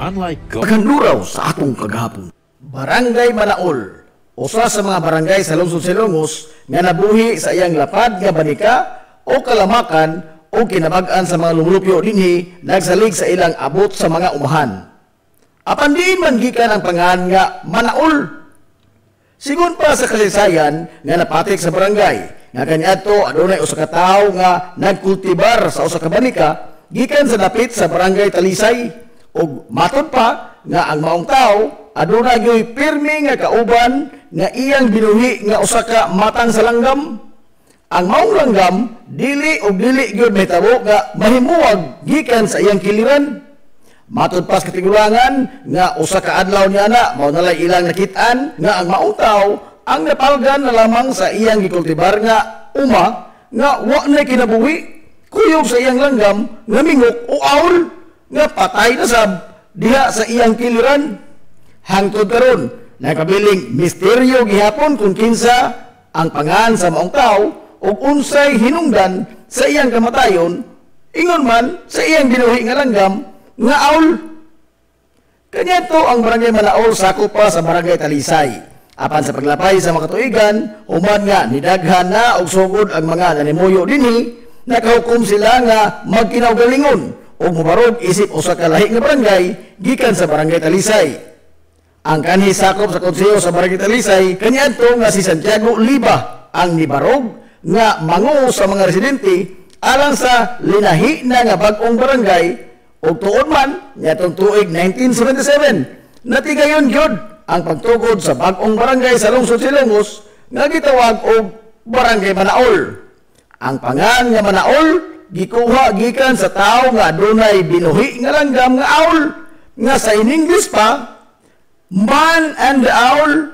Paghanduraw sa atong kagahapon. Barangay Manaol, usa sa mga barangay sa lungsod Silongos nga nabuhi sa iyang lapad nga banika o kalamakan o kinabag-an sa mga lumulupyo dinhi nagsalig sa ilang abot sa mga umahan. Apan diin man gikan ang pangalan nga Manaol. Sigun pa sa kasaysayan nga napatik sa barangay nga kaniadto adunay usa ka tawo nga nagkultibar sa usa ka banika gikan sa dapit sa barangay Talisay. Og matod pa nga ang maong tao aduna gyoy pirmi nga kauban nga iyang binuhi nga usa ka matang sa langgam. Ang maong langgam dili og dili gyud mahitabo nga mahimuwag gikan sa iyang kiliran. Matod pa sa katigulangan nga usa ka adlaw niya na mao nalay ilang nakit-an nga ang maong tao ang napalgan na lamang sa iyang gikultibar nga uma nga wa na kinabuhi kuyog sa iyang langgam nga mingok o aul nga patay na sab diha sa iyang kiliran. Hangtod karon nakabiling misteryo gihapon kung kinsa ang pangan sa maong tao ug unsay hinungdan sa iyang kamatayon ingon man sa iyang binuhi nga langgam nga aul. Kanyato ang barangay Manaol sakop pa sa barangay Talisay. Apan sa paglapay sa mga katuigan human nga nidaghan na og sugod ang mga nanimuyo dinhi nakahukom sila nga magkinaugalingon o mubarog isip usa ka lahi nga barangay gikan sa barangay Talisay. Ang kanhi sakop sa konseho sa barangay Talisay kaniadto nga si Santiago Liba ang nibarog nga mangu sa mga residente alang sa linahi na nga bag-ong barangay ug tuod man niadtong tuig 1977 natigayon gyud ang pagtukod sa bag-ong barangay sa lungsod Silongos nga gitawag og Barangay Manaol. Ang pangan nga Manaol gikuha gikan sa tawo nga adunay binuhi nga langgam nga aul nga sa in English pa man and the owl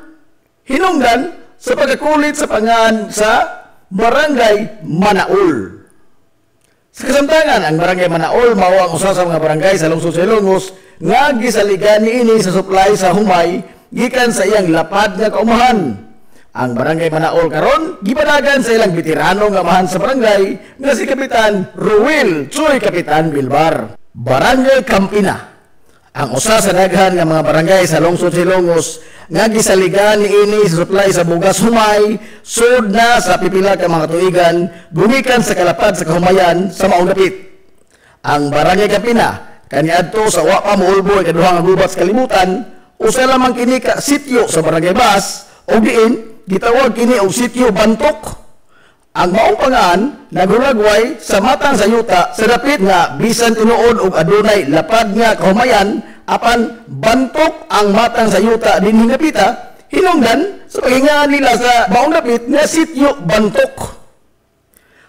hinungdan sa pagkakulit sa pangan sa Barangay Manaol. Sa kasamtangan ang Barangay Manaol mao ang usa sa mga barangay sa lungsod Silongos nga gisaligan niini sa supply sa humay gikan sa iyang lapad nga kaumahan. Ang Barangay Manaol karon gipadagan sa ilang veterano nga amahan sa barangay nga si Kapitan Ruel Choy Kapitan Bilbar. Barangay Campina ang usa sa daghan nga mga barangay sa lungsod Silongos nga gisaligan niini sa supply sa bugas humay sud na sa pipila ka mga tuigan gumikan sa kalapad sa kahumayan sa maong dapit. Ang Barangay Campina kaniadto sa wa pa moulbo ikaduhang gubat sa kalibutan usa lamang kini ka sityo sa Barangay Bas o diin gitawag kini og sityo Bantok. Ang maong pangan nagulagway sa matang sa yuta sa dapit nga bisan tinuod og adunay lapad nga kahumayan apan bantok ang matang sa yuta dinhi nga pita hinungdan sa paghinga nila sa maong dapit nga sityo Bantok.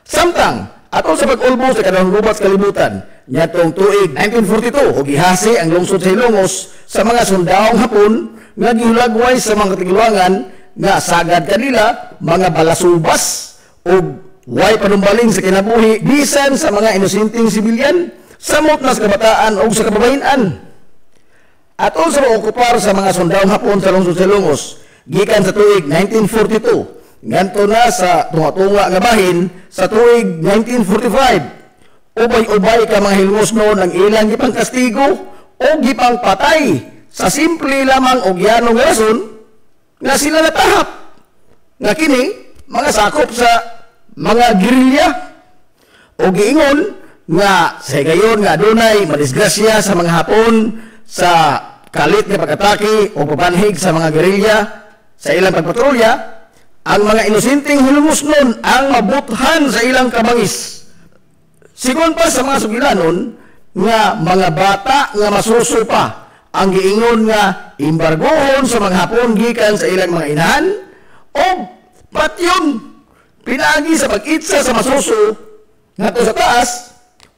Samtang ato sa pag-ulbo sa kadahang gubat sa kalibutan niadtong tuig 1942 og gihasi ang lungsod sa Silongos sa mga sundahong Hapon nga gihulagway sa mga katiguluangan nga sagad kanila mga balasubas o way panumbaling sa kinabuhi bisan sa mga inosenteng sibilyan samot na sa kabataan o sa kababayan. Ato sa okupar sa mga sundahong Hapon sa lungsod Silongos gikan sa tuig 1942 nganto na sa tunga-tunga nga bahin sa tuig 1945 ubay-ubay ka mga hilngosnon ang ilang gipang kastigo o gipang patay sa simple lamang og yanong rason nga sila natahap nga kini mga sakop sa mga gerilya o giingon nga sa gayon nga adunay madisgrasya sa mga Hapon sa kalit nga pag-atake o pabanhig sa mga gerilya sa ilang pagpatrolya. Ang mga inosenteng hilumosnon ang mabuthan sa ilang kabangis. Sigon pa sa mga sugilanon nga mga bata nga masuso pa ang giingon nga imbargohon sa mga Hapon gikan sa ilang mga inahan o patyon pinagi sa pag-itsa sa masuso ngadto sa taas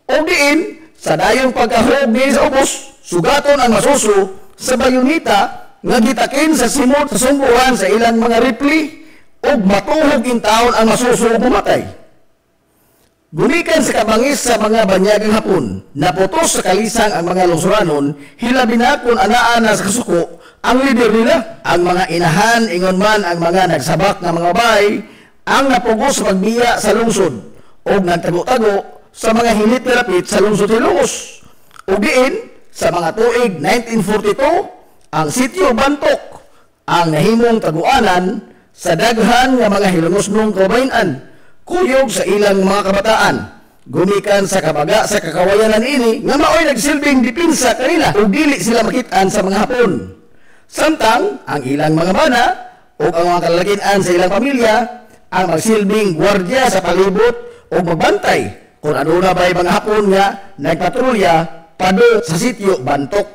o diin sa dayong pagkahog sa ubos sugaton ang masuso sa bayonita nga gitakin sa simot sa sungguhan sa ilang mga rifle o matuhog in taon ang masuso o pumatay. Gumikan sa kabangis sa mga banyagang Hapon naputos sa kalisang ang mga lungsuranon hilabi na kung anaan na sa kasuko ang lider nila. Ang mga inahan ingon man ang mga nagsabak na mga bay ang napugos sa pagbiya sa lungsod o nagtago-tago sa mga hilit na lapit sa lungsod Silongos o diin sa mga tuig 1942, ang sitio Bantok ang nahimong taguanan sa daghan nga mga hilungosnong kabayan, kuyog sa ilang mga kabataan. Gumikan sa kabaga sa kakawayanan ini nga maoy nagsilbing dipinsa kanila ug dili sila makitaan sa mga Hapon. Samtang ang ilang mga bana o ang mga kalagin-an sa ilang pamilya ang magsilbing gwardya sa palibot o magbantay kung ano na ba'y mga Hapon nga nagpatrolya pado sa sitio Bantok.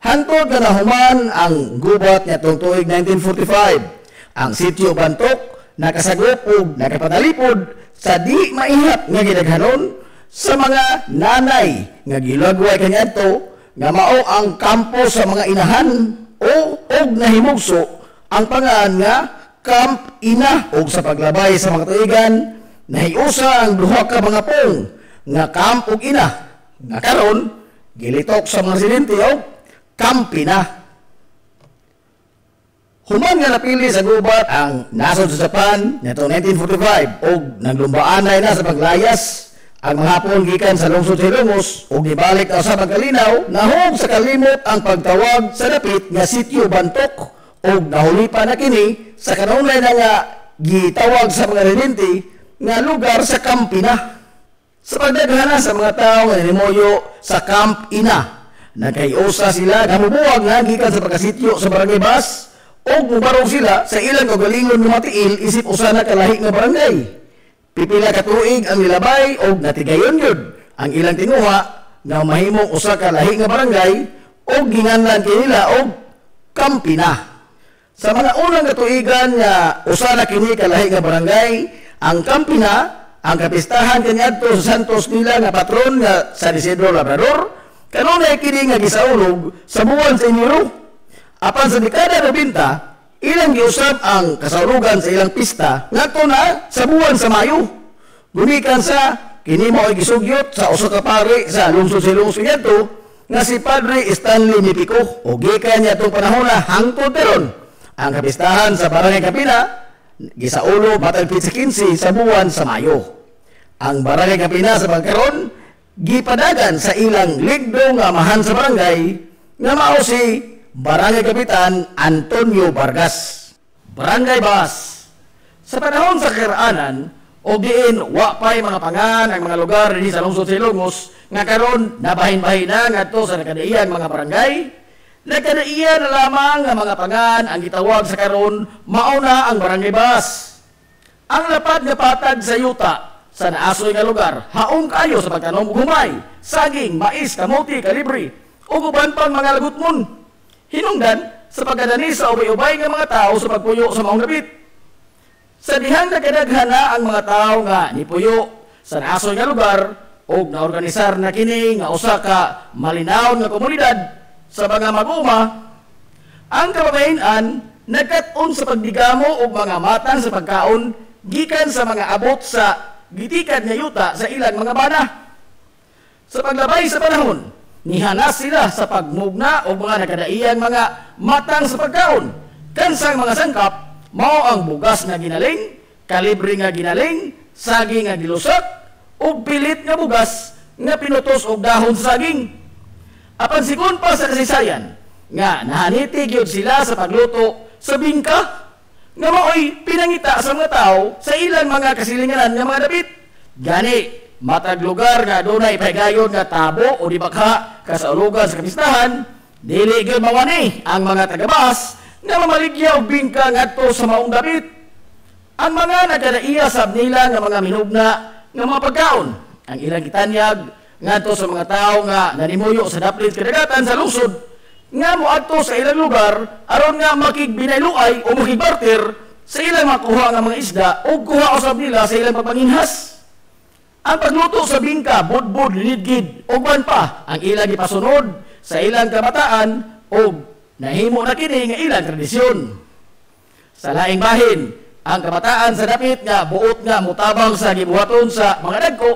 Hantod na nahuman ang gubat niya tuig 1945. Ang sitio Bantok nakasagop ug nakapadalipod sa di maihat nga gidaghanon sa mga nanay nga gilagway kaniadto nga mao ang kampo sa mga inahan og nahimugso ang pangan nga Camp Ina og sa paglabay sa mga tuigan nahiusa ang duha ka mga pong nga Camp ug Ina nga karon gilitok sa mga residente og Camp Ina. Human nga napili sa gubat ang nasod sa Japan nitong 1945 ug naglumbaanay na sa paglayas ang mga Hapon gikan sa lungsod Hilongos ug gibalik na sa pagkalinaw nahog sa kalimot ang pagtawag sa dapit nga sitio Bantok ug nahulipan na kini sa kanunay na nga gitawag sa mga residente nga lugar sa Camp Ina. Sa pagdaghana sa mga tawo nga nanimoyo sa Camp Ina, nagkayusa sila nga mubuwag nga gikan sa pagkasityo sa Barangay Bas og mubarog sila sa ilang kagalingon nga matiil isip usa na kalahi nga barangay. Pipila ka tuig ang nilabay og natigayon yun ang ilang tinguha nga mahimong usa ka lahi nga barangay og ginganlan kinila og Camp Ina. Sa mga unang katuigan nga usa na kini ka lahi nga barangay, ang Camp Ina ang kapistahan kaniadto sa Santos nila nga patron nga San Isidro Labrador kanunay kini nga gisaulog sa buwan sa Enero. Apan sa dekada 90, ilang giusab ang kasaurugan sa ilang pista ngadto na sa buwan sa Mayo. Gumikan sa kini mao gisugyot sa usa ka pari sa lungsod Silongos ngadto nga si Padre Stanley Mipico o gikan niya tong panahon na hangtod peron. Ang kapistahan sa Barangay Kapina gisaulo matag 15 sa buwan sa Mayo. Ang Barangay Kapina sa pagkaron gipadagan sa ilang ligdo nga amahan sa barangay nga mao si Barangay Kapitan Antonio Vargas. Barangay Bas. Sa panahon sa karaanan, o diin wa pay mga pangan ang mga lugar dinhi sa lungsod Silongos nga karon nabahin-bahin na ngadto sa nakadaiyan mga barangay. Nakadaiyan na lamang nga mga pangan ang gitawag sa karon mao na ang Barangay Bas. Ang lapad nga patag sa yuta sa naasoy nga lugar haong kayo sa pagtanom og humay, saging, mais, kamote, kalibre ug uban pang mga lagutmon. Hinungdan sa pagkadani sa ubay-ubay nga mga tao sa pagpuyo sa maong dapit. Sa dihang nagkadaghana ang mga tao nga nipuyo sa naasoy nga lugar ug naorganisar na kini nga usa ka malinaw nga komunidad sa mga mag-uma, ang kababayen-an nagkat-on sa pagdigamo og mga matang sa pagkaon gikan sa mga abot sa gitikad nga yuta sa ilang mga bana. Sa paglabay sa panahon, nihanas sila sa pagmugna o mga nakadaiyang mga matang sa pagkaon. Kansang mga sangkap, mao ang bugas nga ginaling, kalibre nga ginaling, saging nga gilusak, ug pilit nga bugas nga pinutos og dahon sa saging. Apan sigon pa sa kasaysayan, nga nahaniti gyud sila sa pagluto sa bingka, nga maoy pinangita sa mga tao sa ilang mga kasilinganan nga mga dapit. Gani, matag lugar nga dunay paygayon nga tabo o di bakha kasaulugan sa kapistahan, dili gyud mawani ang mga tagabas nga mamaligya og bingka ngadto sa maong dapit. Ang mga nagkadaiya sab nila nga mga minugna nga mga pagkaon, ang ilang gitanyag ngadto sa mga tao nga nanimuyo sa daplit kadagatan sa lungsod nga moadto sa ilang lugar aron nga makigbinayluay o makigbarter sa ilang makuha nga mga isda o kuha usab nila sa ilang pagpanginhas. Ang pagluto sa bingka, budbud, linidgid, o ban pa, ang ilang ipasunod sa ilang kabataan o nahimo na kini nga ilang tradisyon. Sa laing bahin, ang kabataan sa dapit nga buot nga mutabang sa gibuhaton sa mga dagko,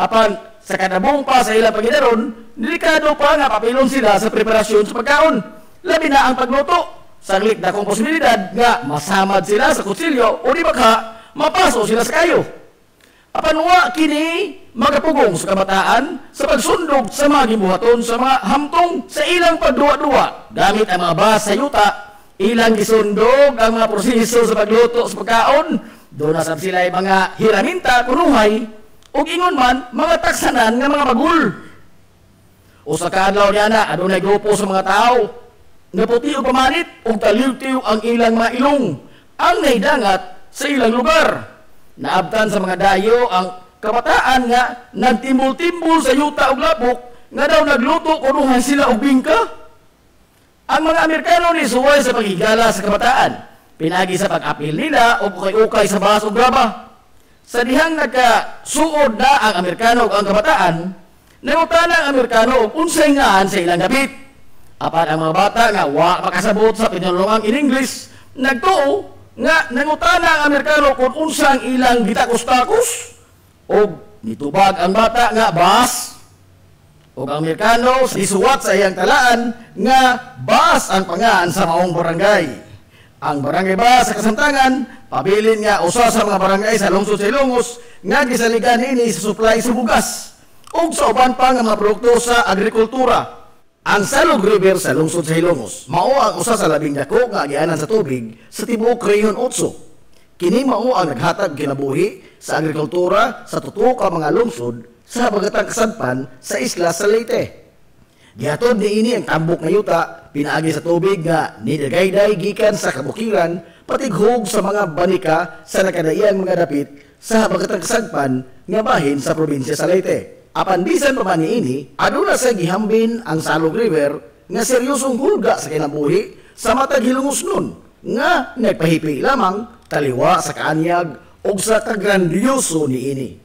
apan sa kadabong pa sa ilang paginaron, delikado pa nga papilon sila sa preparasyon sa pagkaon. Labi na ang pagluto, saglit na kong posibilidad nga masamad sila sa kutsilyo o di baka mapaso sila sa kayo. Apan wa kini magapugong sa kabataan sa pagsundog sa mga gibuhaton sa mga hamtong sa ilang pagduwa-duwa gamit ang mga bas sa yuta, ilang gisundog ang mga proseso sa pagluto sa pagkaon, doon na sila ay mga hiraminta, kunuhay, o ingon man mga taksanan nga mga magul. O sa kaadlaw niya na, adunay grupo sa mga tao, nga puti o pamanit, o taliw-tiw ang ilang mga ilong, ang naidangat sa ilang lugar. Naabtan sa mga dayo ang kabataan nga nagtimbul-timbul sa yuta o lapok nga daw nagluto kunuhan sila og bingka. Ang mga Amerikano ni suway sa pagigala sa kabataan, pinagi sa pag-apil nila o ukay-ukay sa bahas o graba. Sa dihang nagkasuod na ang Amerikano o ang kabataan, nangutana ang Amerikano o unsay ngaan sa ilang gabit. Apan ang mga bata nga wa makasabot sa pinulungang in English, nagtuo nga nangutana ang Amerikano kung unsang ilang gitakos-takos o nitubag ang bata nga bas o ang Amerikano isuwat sa iyang talaan nga bas ang pangaan sa maong barangay. Ang barangay bas sa Kasamtangan pabilin nga usa sa mga barangay sa lungsod sa Ilongos nga gisaligan ini sa supply sa bugas ug sa uban pa nga mga produkto sa agrikultura. Ang Salog River sa lungsod sa Ilongos mao ang usa sa labing dako nga agianan sa tubig sa tibuok Rehiyon 8. Kini mao ang naghatag kinabuhi sa agrikultura sa tuto ka mga lungsod sa habagatang kasadpan sa isla sa Leyte. Gihatod niini ang tambok nga yuta pinaagi sa tubig nga nidagayday gikan sa kabukiran patighog sa mga banika sa nakadaiyang mga dapit sa habagatang kasadpan nga bahin sa probinsya sa Leyte. Apan bisan pa man niini, aduna sa gihambin ang Salog River nga seryosong hulga sa kinabuhi sa matag hilungos nun nga nagpahipi lamang taliwa sa kaanyag o sa kagrandyoso niini.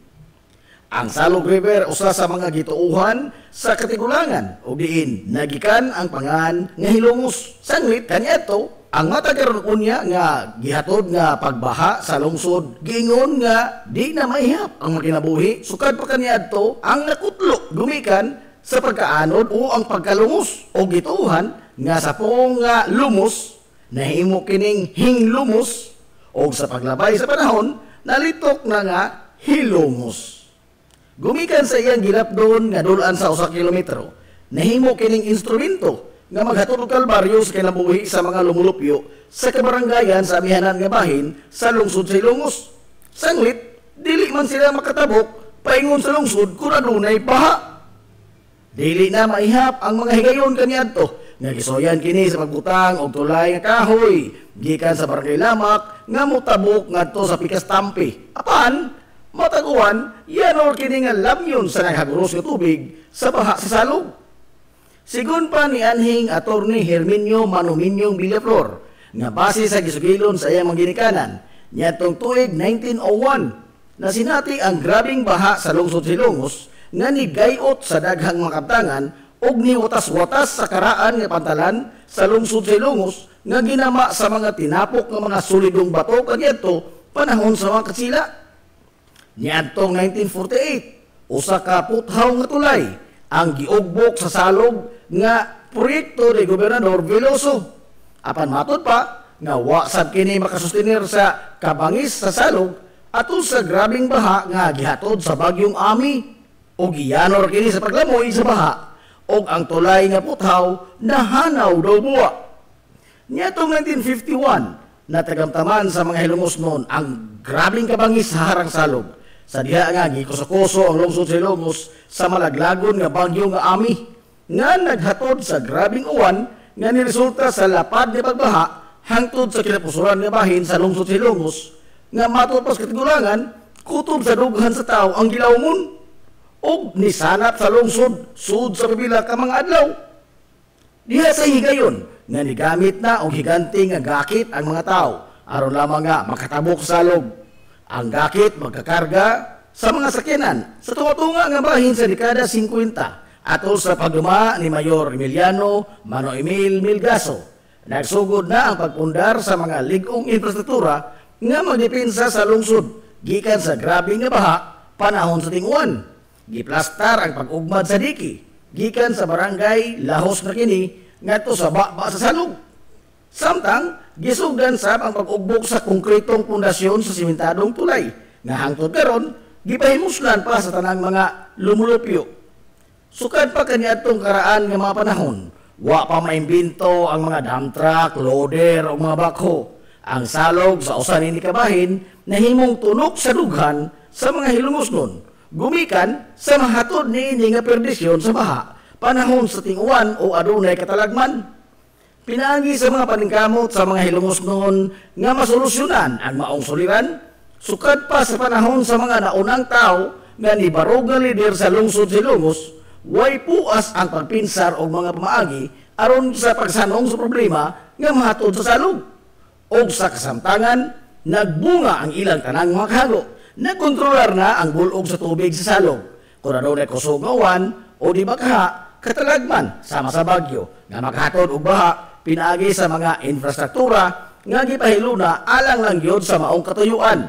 Ang Salog River usa sa mga gituuhan sa katigulangan o diin nagikan ang pangan nga hilungos sanglit kaniadto ang matagaron unya nga gihatod nga pagbaha sa lungsod giingon nga di na mahihap ang makinabuhi sukad pa kaniadto ang nakutlo gumikan sa pagkaanod o ang pagkalungos o gituuhan nga sa pong nga lumos nahimo kining hinglumos o sa paglabay sa panahon nalitok na nga hilumos. Gumikan sa iyang gilapdon nga dulan sa 1 kilometro nahimo kining instrumento nga maghatod og kalbaryo sa kinabuhi sa mga lumulupyo sa kabaranggayan sa amihanan nga bahin sa lungsod sa Ilongos. Sanglit, dili man sila makatabok paingon sa lungsod kung adunay baha. Dili na maihap ang mga higayon kaniadto nga gisoyan kini sa pagbutang og tulay nga kahoy gikan sa barangay Lamak nga motabok ngadto sa Pikas Tampi. Apan mataguan yanor kini nga lamyon sa naghaguros nga tubig sa baha sa Salog. Sigun pa ni anhing Attorney Herminio Manuminyong Villaflor nga base sa gisugilon sa iyang mga ginikanan niadtong tuig 1901 na sinati ang grabing baha sa lungsod sa Ilongos nga nigayot sa daghang mga kabtangan ug niwatas-watas sa karaan nga pantalan sa lungsod sa Ilongos nga ginama sa mga tinapok nga mga sulidong bato kaniadto panahon sa mga katsila. Niadtong 1948 usa ka puthaw nga tulay ang giugbok sa Salog nga proyekto ni Gobernador Veloso. Apan matod pa nga wa sad kini makasustenir sa kabangis sa Salog atul sa grabing baha nga gihatod sa bagyong Ami o giyanor kini sa paglamoy sa baha og ang tulay nga puthaw nahanaw daw buwa. Niadtong 1951 natagamtaman sa mga hilungos noon ang grabing kabangis sa harang Salog. Sa diha nga gikuso-kuso ang lungsod sa Ilongos sa malaglagon nga bagyo nga Ami nga naghatod sa grabing uwan nga niresulta sa lapad nga pagbaha hangtod sa kinapusuran nga bahin sa lungsod sa Ilongos nga matod pas katigulangan kutob sa dughan sa tao ang gilawmon og nisanap sa lungsod sud sa pipila ka mga adlaw. Diha sa higayon nga nigamit na og higante nga gakit ang mga tao aron lamang nga makatabok sa Salog. Ang gakit magkakarga sa mga sakyanan sa tunga-tunga nga bahin sa dekada 50 atol sa pagduma ni Mayor Emiliano Mano Emil Milgaso. Nagsugod na ang pagpundar sa mga ligong infrastruktura nga magdepensa sa lungsod gikan sa grabe nga baha panahon sa tinguan. Giplastar ang pag-ugmad sa diki gikan sa barangay Lahos na kini ngadto sa baba sa Salog. Samtang gisugdan sab ang pag-ugbok sa konkretong pundasyon sa simentadong tulay nga hangtod karon gipahimuslan pa sa tanang mga lumulupyo. Sukad pa kaniadtong karaan nga mga panahon, wa pa maimbento ang mga dump truck, loader o mga bakho. Ang salog sa usa ni kabahin nahimong tunok sa dughan sa mga hilungosnon, gumikan sa mahatod niini nga perdisyon sa baha, panahon sa ting-uwan o adunay katalagman. Pinaagi sa mga paningkamot sa mga hilungosnon nga masolusyonan ang maong suliran, sukad pa sa panahon sa mga naunang tao nga nibarog nga lider sa lungsod Silongos, way puas ang pagpinsar og mga pamaagi aron sa pagsanong sa problema nga mahatod sa salog. Og sa kasamtangan, nagbunga ang ilang tanang mga kahalo. Nagkontrolar na ang bulog sa tubig sa salog. Kung ano na kusog nga uwan o di bakaha, katalagman sama sa bagyo nga makahatod og baha pinaagi sa mga infrastruktura nga gipahiluna alang lang gyud sa maong katuyuan.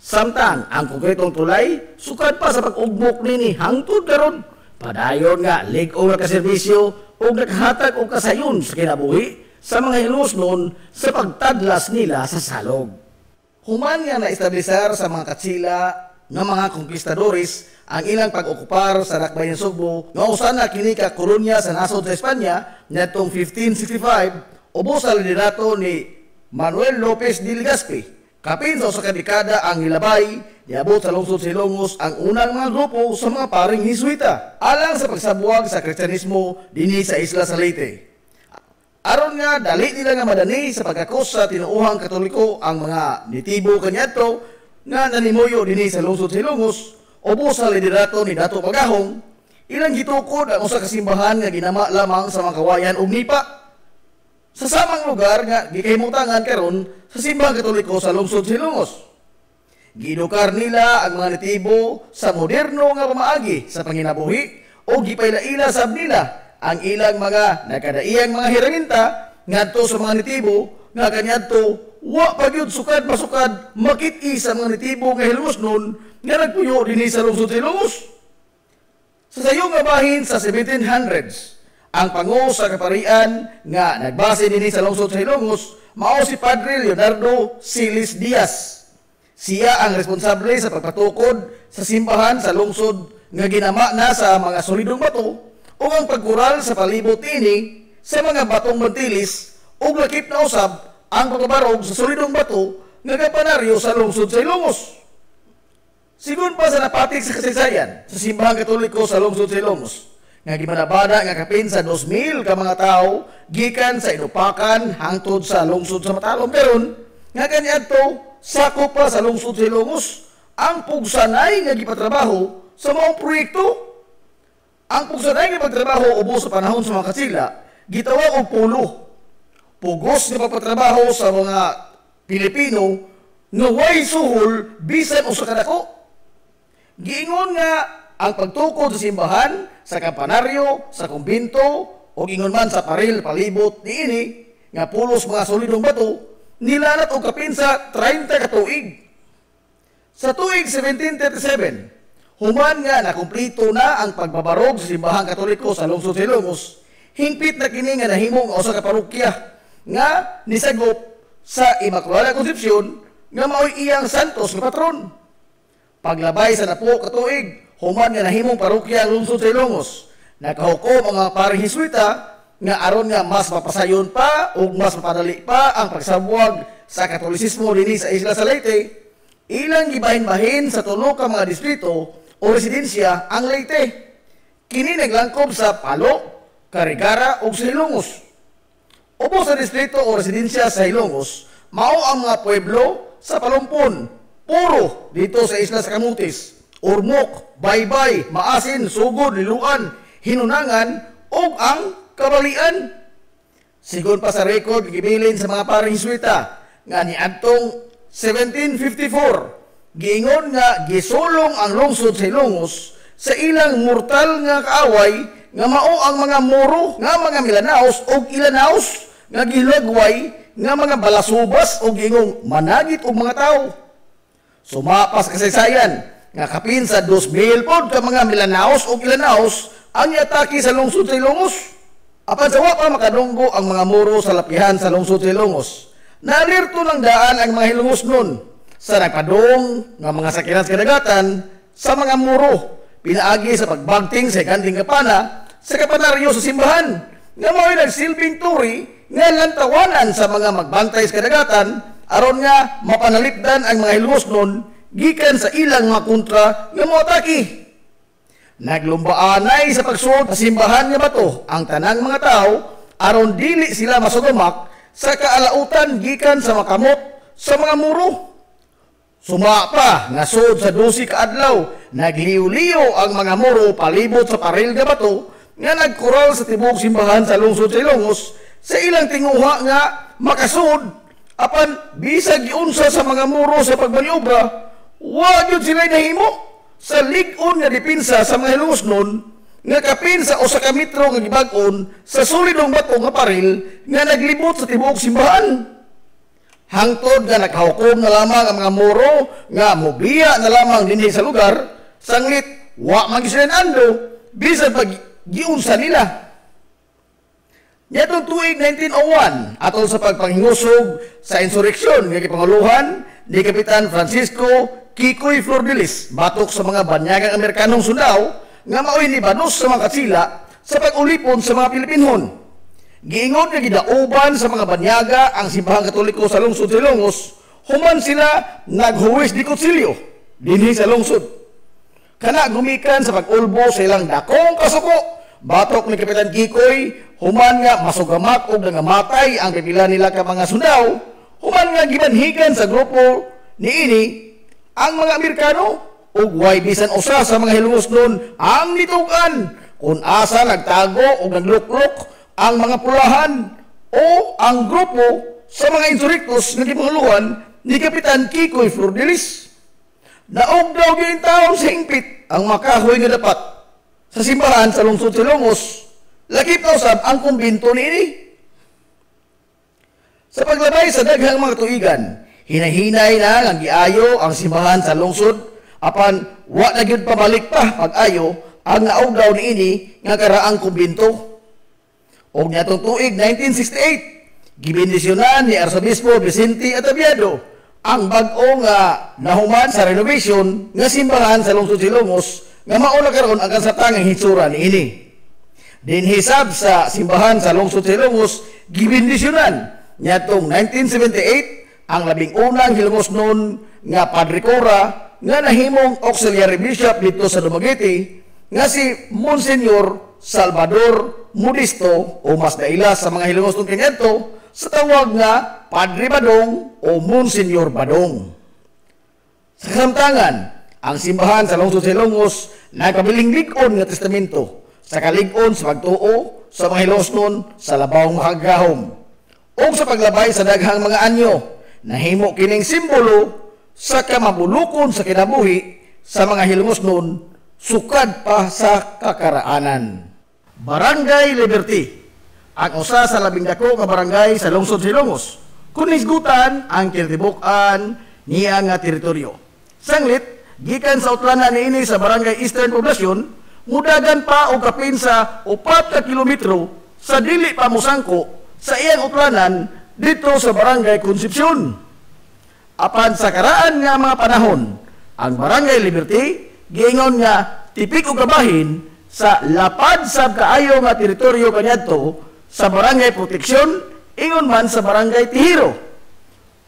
Samtang ang konkretong tulay sukad pa sa pag-ugmok nini hangtod karon. Padayon nga lig-o nga kaserbisyo o naghatag o kasayon sa kinabuhi sa mga hilosnon sa pagtadlas nila sa salog. Human nga naestablisar sa mga katsila nga mga konkistadores ang ilang pag-okupar sa Dakbayan Sugbo nga usa na kini ka kolonya sa nasod sa Espanya nitong 1565 ubos sa liderato ni Manuel Lopez de Legazpi. Kapin sa usa ka dekada ang hilabay, niabot sa lungsod Silongos ang unang mga grupo sa mga paring Hisuita alang sa pagsabuwag sa Kristyanismo dinhi sa Isla Salete. Aron nga dali nila nga madani sa pagkakos sa tinuuhang Katoliko ang mga nitibo kaniadto nga nanimuyo dinhi sa lungsod Silongos ubos sa liderato ni Dato Pagahong, ilang gitukod ang usa ka simbahan nga ginama lamang sa mga kawayan ug nipa. Sa samang lugar nga gikahimutangan karon sa simbahang Katoliko sa lungsod Silongos. Ginukar nila ang mga natibo sa moderno nga pamaagi sa panginabuhi o gipailaila sab nila ang ilang mga nakadaiyang mga hiraminta ngadto sa mga natibo nga kaniadto wa pagyud sukad masukad makit-i sa mga natibo nga hilosnon nga nagpuyo dinhi sa lungsod Silongos. Sa sayong nga bahin sa 1700s, ang pangu sa kaparian nga nagbase dinhi sa lungsod sa Hilongos mao si Padre Leonardo Silis Diaz. Siya ang responsable sa pagpatukod sa simbahan sa lungsod nga ginama na sa mga solidong bato o ang pagkural sa palibot ini sa mga batong mantilis o lakip na usab ang pagbabarog sa solidong bato nga kapanaryo sa lungsod sa Hilongos. Sigun pa sa napatik sa kasaysayan sa simbahang Katoliko sa lungsod sa Hilongos, nga gimanabada nga kapin sa 2,000 ka mga tao gikan sa Inupakan hangtod sa lungsod sa Matalom karon nga kaniadto sakop pa sa lungsod sa Hilongos ang pugsanay nga gipatrabaho sa maong proyekto. Ang pugsanay nga pagtrabaho ubos sa panahon sa mga katsila gitawag og pulo. Pugos nga pagpatrabaho sa mga Pilipino nga way suhol bisan usa ka dako. Giingon nga ang pagtukod sa simbahan, sa kampanaryo, sa kumbento, o ingon man sa paril palibot niini, nga pulos mga solidong bato, nilanat og kapin sa 30 ka tuig. Sa tuig 1737, human nga nakumplito na ang pagbabarog sa simbahang Katoliko sa lungsod Hilongos, hingpit na kini nga nahimong usa ka parokya nga nisagop sa Immaculada Concepcion nga mao'y iyang santos nga patron. Paglabay sa napo ka tuig, human nga nahimong parokya ang lungsod sa Hilongos. Nakahukom ang mga paring Hisuita nga aron nga mas mapasayon pa o mas mapadali pa ang pagsabuwag sa Katolisismo dinhi sa Isla Salete. Ilang gibahin-bahin sa tulo ka mga distrito o residensya ang Leyte. Kini naglangkob sa Palo, Carigara ug sa Hilongos. Ubos sa distrito o residensya sa Hilongos, mao ang mga pueblo sa Palumpon, Puro dito sa Isla sa Camotes, Ormoc, Baybay, Maasin, Sugod, Liluan, Hinunangan, ug ang Kabalian. Sigon pa sa record gibilin sa mga paring Hisuita nga niadtong 1754 giingon nga gisulong ang lungsod sa Hilongos sa ilang mortal nga kaaway nga mao ang mga Moro nga mga Milanaos ug Ilanaos nga gilagway nga mga balasubas ug gingong managit og mga tao. Sumapas kasaysayan nga kapin sa 2,000 pod ka mga Milanaos ug Ilanaos ang atake sa lungsod sa Hilongos. Apan sa wa pa makadunggo ang mga Moro sa lapihan sa lungsod sa Hilongos, nalirto ng daan ang mga Hilongos nun. sa nagpadong nga mga sakiran sa kadagatan sa mga muro pinaagi sa pagbagting sa ikanting kapana sa kapanaryo sa simbahan nga mao'y nagsilbing turi nga lantawanan sa mga magbantay sa kadagatan aron nga mapanalipdan ang mga hilosnon gikan sa ilang mga kontra nga moatake. Naglumbaanay sa pagsuot sa simbahan nga bato ang tanang mga tao aron dili sila masugamak sa kaalautan gikan sa makamot sa mga muro. Suma pa nga sud sa 12 ka adlaw nagliw-liw ang mga muro palibot sa paril nga bato nga nagkural sa tibuok simbahan sa lungsod sa Ilongos sa ilang tinguha nga makasud apan bisag giunsa sa mga muro sa pagbaniobra wa gyud sila nahimo sa lig-on nga depensa sa mga hilosnon nga kapin sa 1 ka metro nga gibag-on sa solidong bato nga paril nga naglibot sa tibuok simbahan. Hangtod nga naghukom na lamang ang mga muro nga mobiya na lamang dinhi sa lugar, sanglit wa man sila ando bisan pag giunsa nila. Niadtong tuig 1901 atol sa pagpanghingusog sa insureksyon nga gipanguluhan ni Kapitan Francisco Kikoy Flordelis batok sa mga banyagang Amerikanong sundao nga mao'y nibanos sa mga katsila sa pag-ulipon sa mga Pilipinhon. Giingon nga gidauban sa mga banyaga ang simbahang Katoliko sa lungsod sa Ilongos, human sila naghuwis di konsilyo dinhi sa lungsod. Kana gumikan sa pag-ulbo sa ilang dakong kasuko, batok ni Kapitan Kikoy, human nga masugamak og nangamatay ang pipila nila ka mga sundao, human nga gibanhigan sa grupo niini ang mga Amerikano ug way bisan usa sa mga hilosnon ang nitugan kung asa nagtago o nagluklok ang mga pulahan o ang grupo sa mga insurrectos nga gipanguluhan ni Kapitan Kikoy Flordelis. Naog daw yung taon sa hingpit ang makahoy nga dapat sa simbahan sa lungsod sa Ilongos, lakip na usab ang kumbinto niini. Sa paglabay sa daghang mga tuigan, hinahinay na ang giayo ang simbahan sa lungsod, apan wa na gyud pabalik pa pag-ayo ang naog daw niini nga karaang kumbinto. Og niadtong tuig 1968, gibendisyonan ni Arzobispo Vicente Ataviado ang bag-o nga nahuman sa renovation nga simbahan sa lungsod sa Ilongos nga mao na karon ang kasatangang hitsura niini. Dinhisab sa simbahan sa lungsod sa Ilongos, gibendisyonan niadtong 1978 ang labing unang hilongosnon nga Padre Cora nga nahimong auxiliary bishop dito sa Dumaguete nga si Monsignor Salvador Modisto o mas daila sa mga hilongosnon kaniadto sa tawag nga Padre Badong o Monsignor Badong. Sa kasamtangan, ang simbahan sa lungsod sa Ilongos nagpabiling lig-on nga testamento sa kalig-on sa pagtuo sa mga hilosnon sa labawng mahagahom o sa paglabay sa daghang mga anyo, nahimo kining simbolo sa kamabulukon sa kinabuhi sa mga hilosnon sukad pa sa kakaraanan. Barangay Liberty, ang usa sa labing dako nga barangay sa lungsod sa Ilongos, kung hisgutan ang kinatibukan niya nga teritoryo. Sanglit, gikan sa utlanan niini sa barangay Eastern Poblacion, mudagan pa og kapin sa 4 ka kilometro sa dili pa mosangko sa iyang utlanan dito sa barangay Concepcion. Apan sa karaan nga mga panahon, ang barangay Liberty giingon nga tipik og kabahin sa lapad sab kaayo nga teritoryo kaniadto sa barangay Proteksyon ingon man sa barangay Tihiro.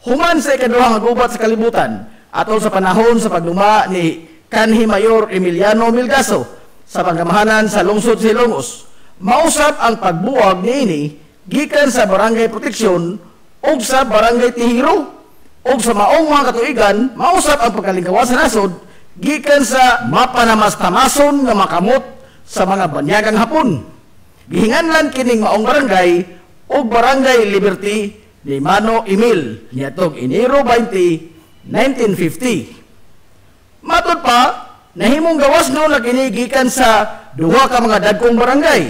Human sa ikaduha nga gubat sa kalibutan atol sa panahon sa pagduma ni Kanhi Mayor Emiliano Milgaso sa panggamahanan sa lungsod sa Ilongos, mausap ang pagbuwag niini gikan sa barangay Proteksyon ug sa barangay Tihiro ug sa maong mga katuigan mausap ang pagkalingkawas sa nasod gikan sa mapanamastamason nga makamot sa mga banyagang Hapon. Gihinganlan kining maong barangay ug Barangay Liberty ni Mano Emil niadtong Enero 20, 1950. Matod pa, nahimong gawasno na kini gikan sa duha ka mga dagkong barangay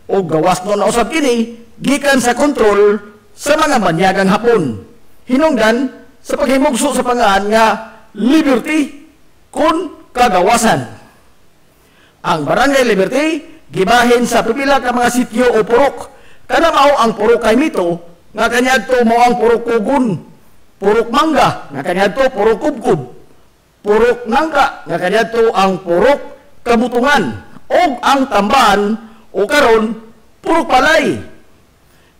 ug gawasno na usab kini gikan sa kontrol sa mga banyagang Hapon. Hinungdan sa paghimugso sa pangaan nga Liberty kun kagawasan. Ang Barangay Liberty gibahin sa pipila ka mga sityo o purok. Kana mao ang purok kay Mito nga kaniadto mao ang purok Kugon. purok mangga nga kaniadto purok kubkub, purok nangka nga kaniadto ang purok kabutungan, og ang tambahan o karon purok palay.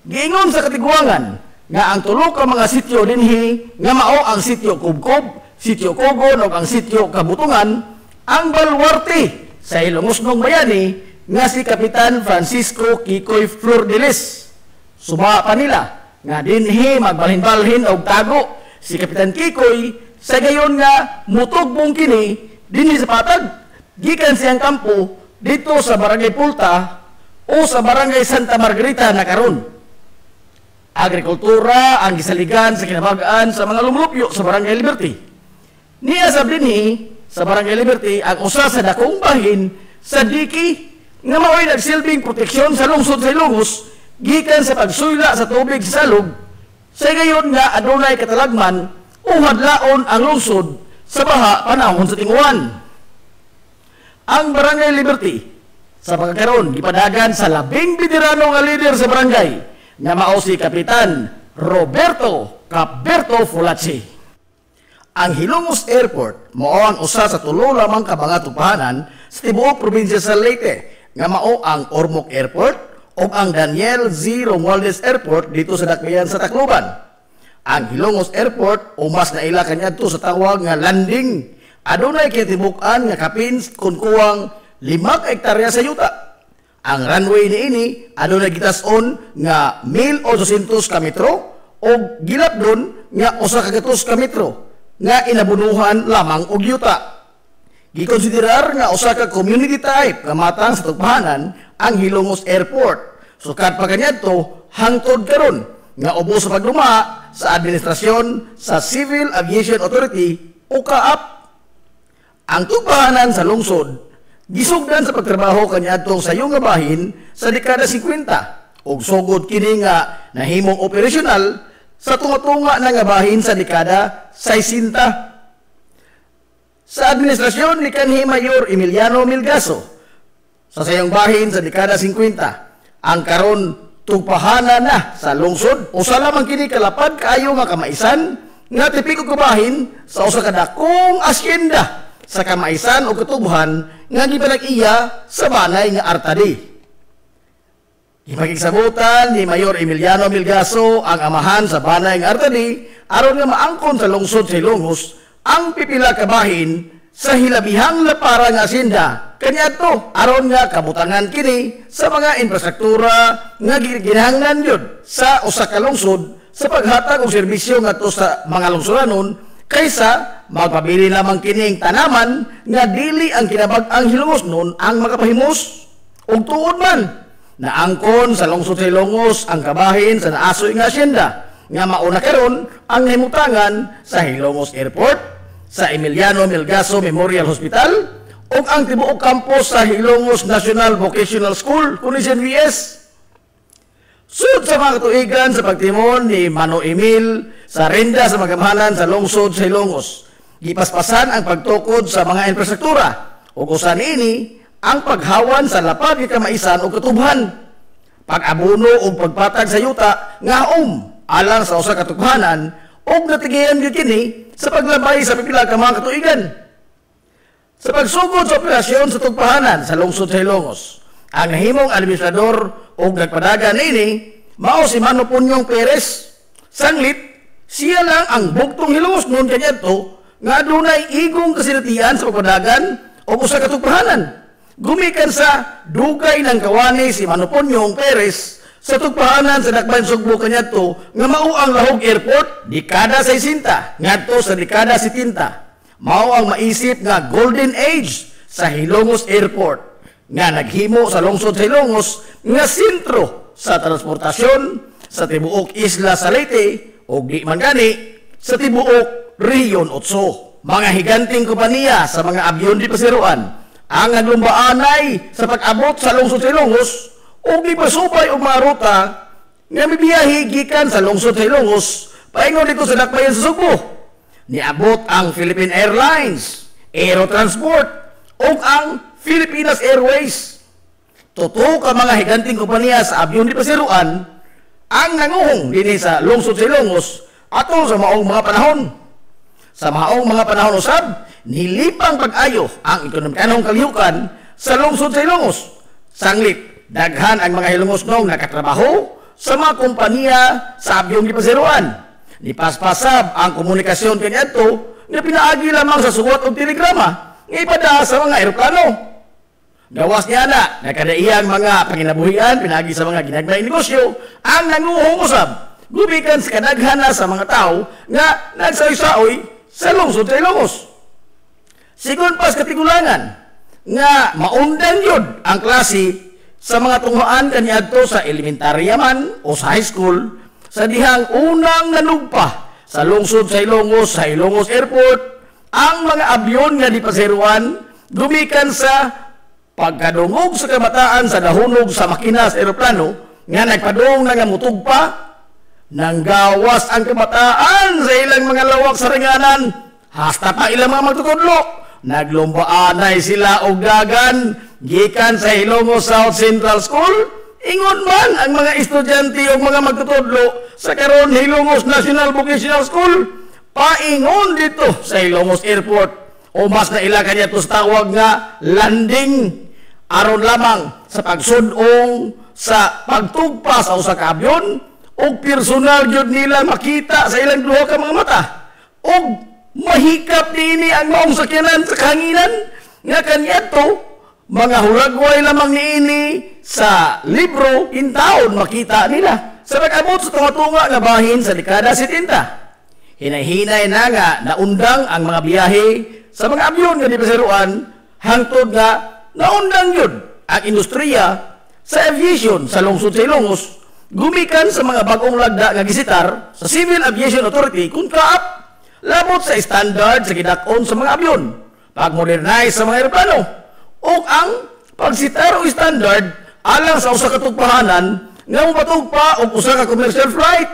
Giingon sa katiguangan nga ang tulo ka mga sityo dinhi nga mao ang sityo Kubkob, sityo Kogon ug ang sityo Kabutungan ang balwarte sa Ilongosnong bayani nga si Kapitan Francisco Kikoy Flordelis. Suba pa nila nga dinhi magbalhin-balhin og tago si Kapitan Kikoy sa gayon nga mutugbong kini dinhi sa patag gikan siyang kampo dito sa Barangay Pulta o sa Barangay Santa Margarita na karon. Agrikultura ang gisaligan sa kinabag-an sa mga lumulupyo sa Barangay Liberty. Niasab dinhi sa Barangay Liberty ang usa sa dakong bahin sa diki nga mao'y nagsilbing proteksyon sa lungsod sa Ilongos gikan sa pagsuyla sa tubig sa salog. Sa gayon nga adunay katalagman o hadlaon ang lungsod sa baha panahon sa tinguan. Ang Barangay Liberty sa pagkakaroon gipadagan sa labing veterano nga leader sa barangay nga mao si Kapitan Roberto Caberto Fulacci. Ang Hilongos Airport mao ang usa sa tulo lamang ka mga tupahanan sa tibuok probinsya sa Leyte nga mao ang Ormoc Airport o ang Daniel Z. Romualdez Airport dito sa Dakbayan sa Tacloban. Ang Hilongos Airport o mas naila kaniadto sa tawag nga landing adunay kitibukan nga kapin kun kuwang 5 hektarya sa yuta. Ang runway niini adunay gitas-on nga 1,800 ka metro o gilapdon nga 100 ka metro nga inabunuhan lamang og yuta. Gikonsiderar nga usa ka community type nga matang sa tugpahanan ang Hilongos Airport. Sukat pa kaniadto hangtod karon nga ubos sa pagluma sa administrasyon sa Civil Aviation Authority o CAAP. Ang tugpahanan sa lungsod gisugdan sa pagtrabaho kaniadtong sayo nga bahin sa dekada 50 ug sugod kini nga nahimong operasyonal sa tunga-tunga na nga bahin sa dekada 60. Sa administrasyon ni kanhi Mayor Emiliano Milgaso sa sayong bahin sa dekada 50 ang karon tugpahanan na sa lungsod usa lamang kini kalapad kaayo nga kamaisan nga tipiko kabahin sa usa ka dakong asyenda sa kamaisan o katubuhan nga gibalag-iya sa banay nga Artadi. Ipagigsabutan ni Mayor Emiliano Milgaso ang amahan sa banay nga Artadi aron nga maangkon sa lungsod sa Ilongos ang pipila ka bahin sa hilabihang lapara nga asyenda kaniadto aron nga kabutangan kini sa mga infrastruktura nga ginahanglan yun sa usa ka lungsod sa paghatag og serbisyo ngadto sa mga lungsuranon kaysa magpabili lamang kining tanaman nga dili ang kinabag-ang Hilongos nun ang makapahimos ug tuod man naangkon sa lungsod sa Ilongos ang kabahin sa naasoy nga asyenda nga mauna karon ang himutangan sa Hilongos Airport, sa Emiliano Milgaso Memorial Hospital ug ang tibuok campus sa Hilongos National Vocational School kunis NVS. Sud sa mga katuigan sa pagtimon ni Mano Emil sa renda sa magamahanan sa lungsod sa Ilongos, gipaspasan ang pagtukod sa mga infrastruktura ug usa niini ang paghawan sa lapad nga kamaisan ug katubhan, pag-abono ug pagpatag sa yuta nga alang sa usa ka tughanan ug natigayan gyud kini sa paglabay sa pipila ka mga katuigan. Sa pagsugod sa operasyon sa tugpahanan sa lungsod sa Ilongos, ang nahimong administrador o nagpadagan niini mao si Mano Punyong Perez. Sanglit, siya lang ang bugtong Hilongos noon kaniadto nga adunay igong kasinatian sa pagpadagan o usa ka tugpahanan. Gumikan sa dugay ng kawani si Mano Punyong Perez sa tugpahanan sa Dakbayan Sugbo kaniadto nga mao ang Lahog Airport dekada 60 ngadto sa dekada 70. Mao ang maisip nga golden age sa Hilongos Airport nga naghimo sa lungsod sa Ilongos nga sentro sa transportasyon sa tibuok isla sa Leyte o di man gani sa tibuok Region 8. Mga higanting kompanya sa mga abyon di pasiruan ang naglumbaanay sa pag-abot sa lungsod sa Ilongos o di pasupay og mga ruta nga mibiyahe gikan sa lungsod sa Ilongos paingon dito sa Dakbayan sa Sugbo. Niabot ang Philippine Airlines, Aerotransport o ang Filipinas Airways. Totoo ka mga higanting kompanya sa abyon di pasiruan ang nanguhong dinhi sa lungsod sa Ilongos atol sa maong mga panahon. Sa maong mga panahon usab, nilipang pag-ayo ang ekonomikanong kalihukan sa lungsod sa Ilongos. Sanglit, daghan ang mga Ilongos nong nakatrabaho sa mga kompanya sa abyong gipasiruan. Nipaspasab ang komunikasyon kaniadto nga pinaagi lamang sa suwat o telegrama nga ipada sa mga eroplano. Gawas niya na, nakadaiyang mga panginabuhian, pinagi sa mga ginagmay negosyo, ang nanguhong usab, gubikan sa kadaghana sa mga tao nga nagsaoy-saoy sa lungsod sa Ilongos. Sigon pas katigulangan, nga maundan yun ang klase sa mga tunghoan kaniadto sa elementarya man o sa high school, sa dihang unang nanugpa sa lungsod sa Ilongos, sa Ilongos Airport, ang mga abyon nga dipasiruan, gumikan sa pagkadungog sa kamataan sa nahunog sa makina sa aeroplano, nga nagpadung na nga mutugpa, nang gawas ang kamataan sa ilang mga lawak sa ringanan, hasta pa ilang mga magtutudlo, naglumbaanay sila og dagan, gikan sa Ilongos South Central School, ingon man ang mga estudyante o mga magtutudlo sa karon Ilongos National Vocational School, paingon dito sa Ilongos Airport, o mas na ila kanya to sa tawag nga landing, aron lamang sa pagsudong sa pagtugpa sa usa ka abyon, og personal gyud nila makita sa ilang duha ka mga mata, og mahikap niini ang maong sakyanan sa kahanginan, nga kaniadto mga hulagway lamang niini sa libro in taon makita nila sa pag-abot sa tunga-tunga nga bahin sa dekada 70. Hinay-hinay na nga naundang ang mga biyahe sa mga abyon nga dipasiruan, hangtod nga naundang yun ang industriya sa aviation sa lungsod sa Ilongos, gumikan sa mga bagong lagda nga gisitar sa Civil Aviation Authority kung kaap labot sa standard sa gidakon sa mga abyon, pag-modernize sa mga aeroplano, o ang pagsitar o standard alang sa usa ka tugpahanan nga mapatugpa og usa ka commercial flight.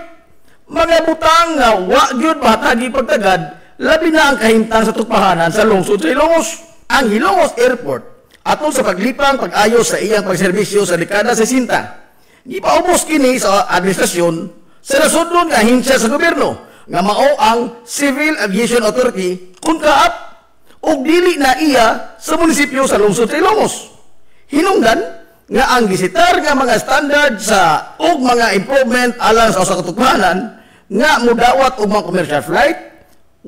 Mga butang nga wa gyud mahatagi pagtagad, labi na ang kahimtang sa tugpahanan sa lungsod sa Ilongos. Ang Ilongos Airport atol sa paglipang pag-ayos sa iyang pagserbisyo sa dekada 60. Gipaubos kini sa administrasyon sa nasudnon nga ahensya sa gobyerno nga mao ang Civil Aviation Authority kung kaap og dili na iya sa munisipyo sa lungsod sa Ilongos. Hinungdan nga ang gisitar nga mga standard sa og mga improvement alang sa usa ka tugpahanan nga mudawat og mga commercial flight,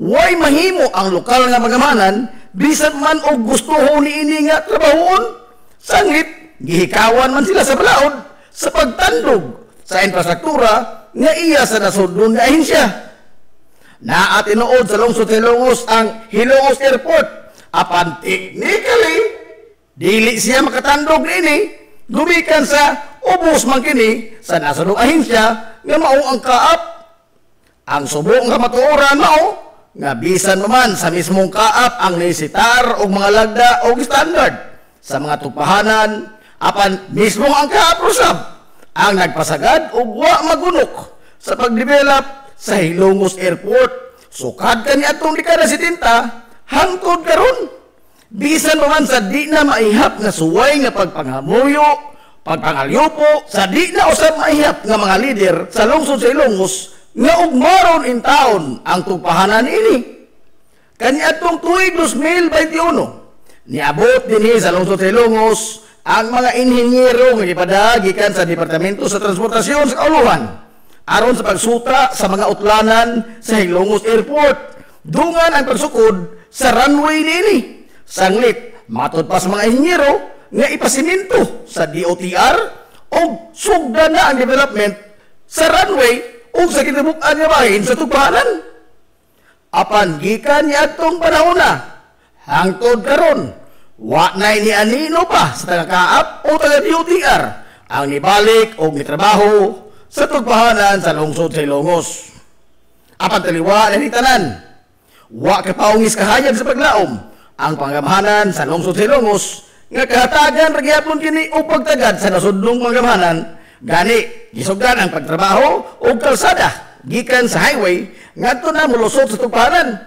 way mahimo ang lokal nga magamanan bisan man og gustuho niini nga trabahoon. Sanglit gihikawan man sila sa balaod sa pagtandog sa infrastruktura nga iya sa nasudnon nga ahensya. Naatinuod sa lungsod sa Ilongos ang Ilongos Airport, apan technically dili siya makatandog niini, gumikan sa ubos man kini sa nasudnong ahensya nga mao ang kaap. Ang subong nga matuoran mao nga bisan man sa mismong kaap ang nisitar og mga lagda og standard sa mga tugpahanan, apan mismo ang kaap usab ang nagpasagad og wa magunok sa pagdevelop sa Ilongos Airport. Sukad kani atong dekada 70 hangtod karon, bisan man sa di na maihap nga suway nga pagpanghamuyo, pagpangalyupo, sa di na usab maihap nga mga lider sa lungsod sa Ilongos nga ugmaron in taon ang tugpahanan ini. Kaniadtong tuig 2021, niabot dinhi sa lungsod sa Ilongos ang mga inhinyero nga gipadagikan sa Departamento sa Transportasyon sa Kauluhan aron sa pagsuta sa mga utlanan sa Ilongos Airport, dungan ang pagsukod sa runway nini. Sanglit matud pa sa mga inhinyero nga ipasiminto sa DOTR o sugdan na ang development sa runway o sa kinabukan nga bahin sa tugpahanan. Apan gikan niadtong panahon na hangtod karon, wa na ni anino pa sa taga-kaap o taga-DOTR ang nibalik o nitrabaho sa tugpahanan sa lungsod sa Ilongos. Apan taliwa na tanan, wa kapaungis kahayag sa paglaom ang panggamhanan sa lungsod sa Ilongos nga kahatagan ra gyapon kini og pagtagad sa nasudnong panggamhanan. Gani gisugdan ang pagtrabaho og kalsada gikan sa highway ngadto na molusot sa tugpahanan.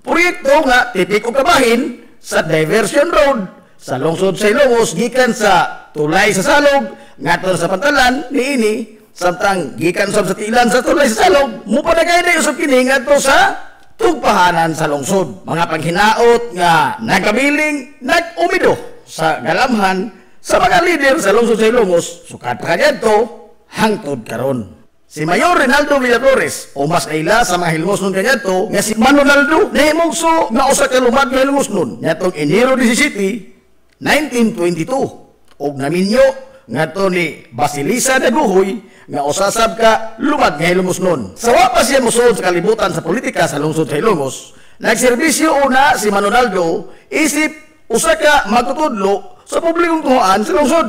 Proyekto nga tipik og kabahin sa diversion road sa lungsod sa Ilongos gikan sa tulay sa Salog ngadto sa Pantalan niini samtang gikan usab sa tilan sa tulay sa salog, mupanagay na usab kini ngadto sa tugpahanan sa lungsod. Mga paghinaot nga nagkabiling nag-umido sa galamhan sa mga lider sa lungsod sa Ilongos, sukat pa kadto hangtod karon. Si Mayor Rinaldo Villaflores o mas kaila sa mga Hilongos nun kanyato nga si Manonaldo nahimugso nga usa ka lumad nga Hilongos nun nyatong Enero 17, 1922 og naminyo ngadto ni Basilisa de Buhoy nga usasab ka lumad nga Hilongos nun. Sa wa pa siya mosuod sa kalibutan sa politika sa lungsod sa Ilongos, nagserbisyo una si Manonaldo isip usa ka magtutudlo sa publikong tuhoan sa lungsod.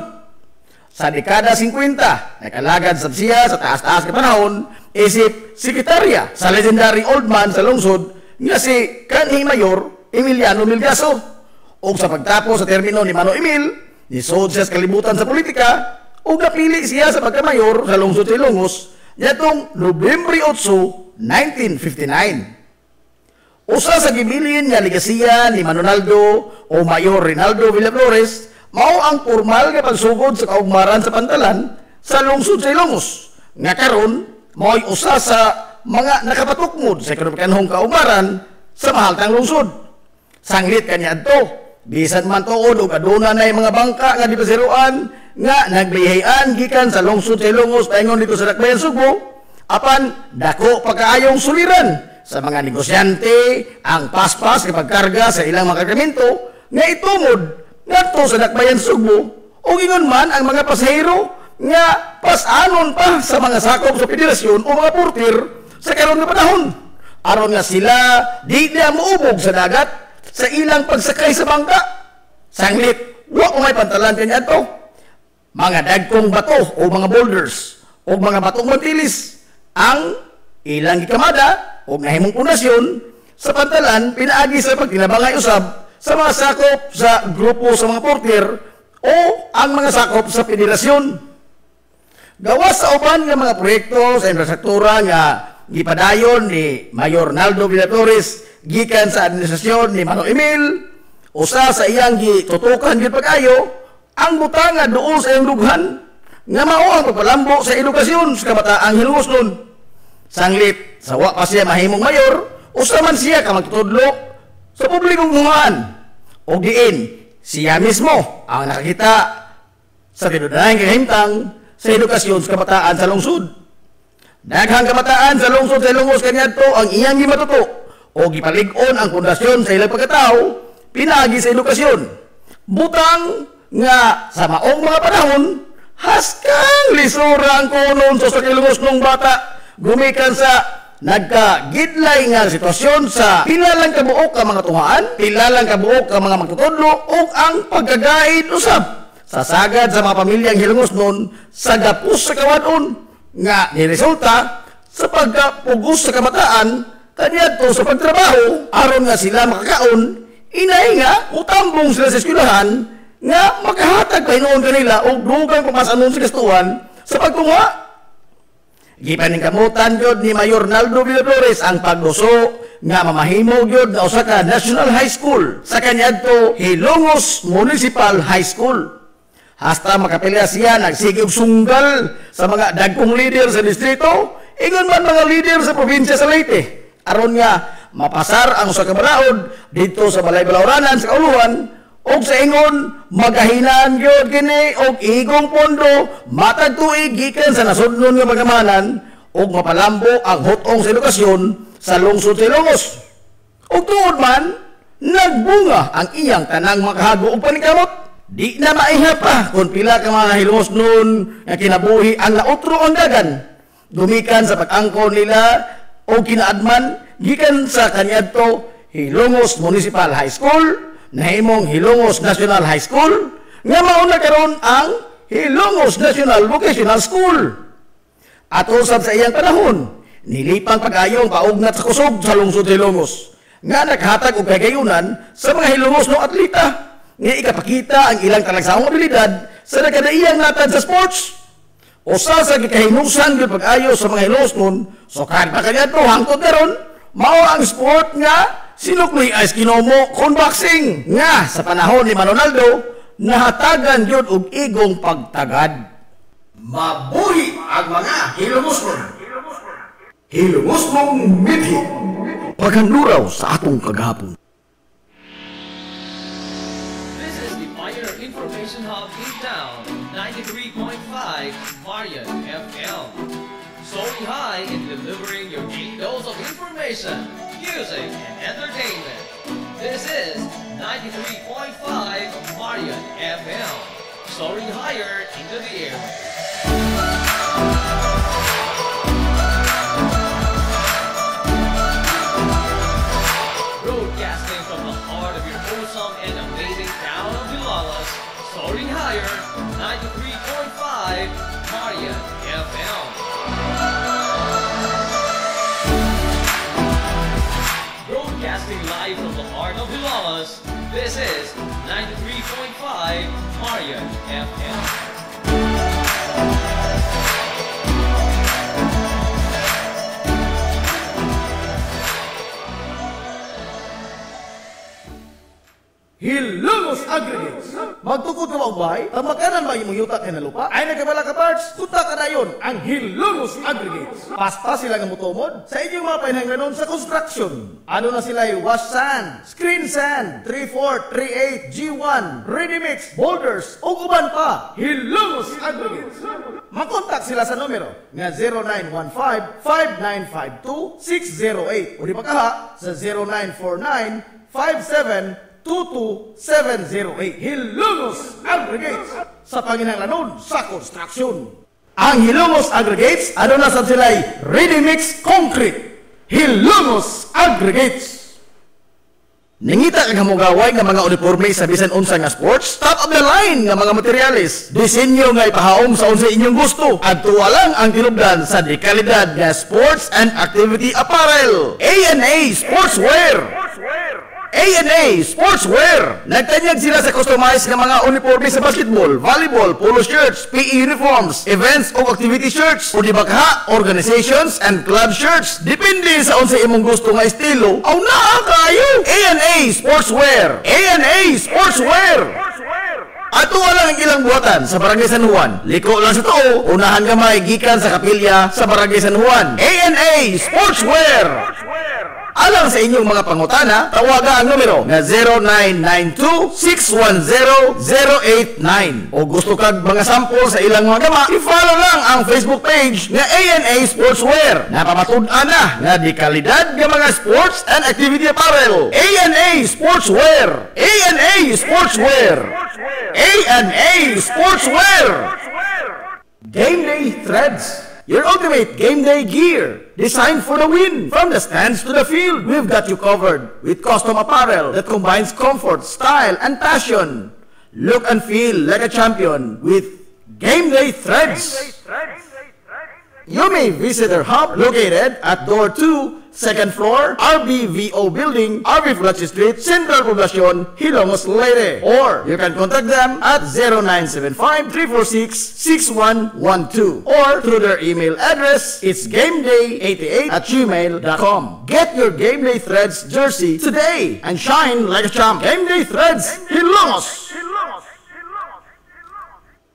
Sa dekada 50, nakalagad sa siya sa taas-taas ka panahon, isip sekretarya sa legendary old man sa lungsod nga si kanhi Mayor Emiliano Milgaso. O sa pagtapos sa termino ni Mano Emil, nisod siya sa kalibutan sa politika o napili siya sa pagkamayor sa lungsod sa Ilongos nitong Nobyembre 8, 1959. Usa sa gibilin nga ligasiya ni Manonaldo o Mayor Rinaldo Villaflores mao ang formal nga pagsugod sa kaugmaran sa pantalan sa lungsod sa Ilongos nga karon mao'y usa sa mga nakapatukmod sa ekonomikanhong kaugmaran sa mahaltang lungsod. Sanglit kanya adto bisan man tuod og aduna nay mga bangka nga dipasiruan nga nagbiyahan gikan sa lungsod sa Ilongos paingon dito sa Dakbayan Sugbo, apan dako pagkaayong suliran sa mga negosyante ang paspas kapag karga sa ilang mga kargamento nga itumod ngadto sa Dakbayan Sugbo o ingon man ang mga pasahero nga pasanon pa sa mga sakop sa federasyon o mga portir sa karon nga panahon aron nga sila di na muubog sa dagat sa ilang pagsakay sa bangka. Sanglit wa ko may pantalan kanya ato mga dagkong bato o mga boulders o mga batong mantilis ang ilang gikamada o nahimong pundasyon sa pantalan pinaagi sa pagtinabangay usab sa mga sakop sa grupo sa mga portier o ang mga sakop sa federasyon. Gawas sa uban nga mga proyekto sa infrastruktura nga gipadayon ni Mayor Naldo Villaflores gikan sa administrasyon ni Mano Emil, usa sa iyang gitutukan gid pag-ayo ang butanga duol sa iyang dughan nga mao ang pagpalambo sa edukasyon sa kabataang Hilongos nun. Sanglit sa wa pa siya mahimong mayor, usa man siya ka magtutudlo sa publikong tunguhan. O diin, siya mismo ang nakakita sa tinudanayan kahimtang sa edukasyon sa kabataan sa lungsod. Daghang kabataan sa lungsod sa Ilongos kaniadto ang iyang gimatuto o gipalig-on ang pundasyon sa ilang pagkatao pinagi sa edukasyon. Butang nga sa maong mga panahon, haskang lisura ang kunon sa Ilongos nung bata gumikan sa nagkagidlay nga sitwasyon sa pilalang kabuok ka mga tuhaan, pilalang kabuok ka mga magtutudlo o ang pagkagaid usab sa sagad sa mga pamilyang Hilongos nun sa gapos sa kawadon nga niresulta sa pagkapugos sa kamataan kaniadto sa pagtrabaho aron nga sila makakaon inay nga utambong sila sa eskwelahan nga makahatag pa hinoon kanila o dugang pamasanon sa gastuhan sa pagtunga. Gipaningkamutan gyud ni Mayor Naldo Villaflores ang pagduso nga mamahimo gyud na usa ka National High School sa kaniadto Hilongos Municipal High School. Hasta makapilya siya nagsige og sunggal sa mga dagkong leader sa distrito, ingon man mga leader sa probinsya sa Leyte aron nga mapasar ang usa ka balaod dito sa balay-balawranan sa kauluhan og sa ingon magahinaan gyud kini og igong pondo matag tuig gikan sa nasudnon nga magamanan og mapalambo ang hutong sa edukasyon sa lungsod sa Ilongos. Og tuod man nagbunga ang iyang tanang makahago og paningkamot. Di na maiha pa kung pila ka mga Hilongos noon nga kinabuhi ang nautro ang dagan gumikan sa pag-angkon nila o kinaadman gikan sa kaniadto Hilongos Municipal High School nahimong Hilongos National High School nga mao na karon ang Hilongos National Vocational School. At usab sa iyang panahon, nilipang pag-ayong paugnat sa kusog sa lungsod sa Hilongos nga naghatag og kagayunan sa mga Hilongos no atleta nga ikapakita ang ilang talagsaong abilidad sa nagkadaiyang natad sa sports. Usa sa gikahinusan gyud pag-ayo sa mga Hilongos nun, sukat pa kaniadto hangtod karon mao ang sport nga sinukloy ice kinomo kon boxing nga sa panahon ni Manonaldo nahatagan gyud og igong pagtagad. Mabuhi ang mga hilumosmon. Hilumosmong mithi. Paghanduraw sa atong kagahapon. This is the Pioneer Information Hub in town, 93.5 Marian FM. Soaring high in delivering your daily dose of information, music, and entertainment. This is 93.5 Marian FM. Soaring higher into the air. Broadcasting from the heart of your wholesome and amazing town of Vilalas, soaring higher, 93.5 Marian FM. Broadcasting live from the heart of Vilalas, this is 93.5 Marian FM. Hilumos Aggregates. Magtukod ka maubay, tamakanan ba imong yuta na lupa? Ay nagkabala ka parts, punta ka na yun, ang Hilumos Aggregates. Basta sila nga mutomod sa inyong mga pinahanglanon sa construction. Ano na sila yung wash sand, screen sand, 3-4, 3-8, G1, ready mix, boulders, o uban pa. Hilumos Aggregates. Makontak sila sa numero nga 0915-5952-608 o di pagkaha sa 0949-5722-708. Hilumos Aggregates sa panginahanglanon sa construction. Ang Hilumos Aggregates, ano na sa sila'y ready mix concrete. Hilumos Aggregates. Ningita kang hamugaway nga mga uniforme sa bisan unsa nga sports, top of the line nga mga materyales. Disenyo nga ipahaom sa unsa inyong gusto. Adtuwa lang ang tinubdan sa dekalidad nga sports and activity apparel. A&A Sportswear. A&A Sportswear. Nagtanyag sila sa customized nga mga uniforme sa basketball, volleyball, polo shirts, PE uniforms, events o activity shirts, o di baka organizations and club shirts. Depende sa unsa imong gusto nga estilo. Aw naa kayo. A&A Sportswear. A&A Sportswear. Ato lang ang ilang buhatan sa Barangay San Juan. Liko lang sa too, unahan gamay gikan sa kapilya sa Barangay San Juan. A&A Sportswear. Alang sa inyong mga pangutana, tawaga ang numero na 0992-610-089. O gusto kag mga sample sa ilang mga gama, i-follow lang ang Facebook page na A&A Sportswear. Napamatud-an na nga di kalidad ng mga sports and activity apparel. A&A Sportswear. A&A Sportswear. A&A Sportswear. Game Day Threads. Your ultimate game day gear, designed for the win. From the stands to the field, we've got you covered with custom apparel that combines comfort, style, and passion. Look and feel like a champion with Game Day Threads. You may visit our hub located at Door 2, 2nd floor, RBVO Building, RB Flachi Street, Central Poblacion, Hilongos, Leyte. Or you can contact them at 0975-346-6112. Or through their email address, it's gameday88@gmail.com. Get your Game Day Threads jersey today and shine like a champ. Game Day Threads, Hilongos!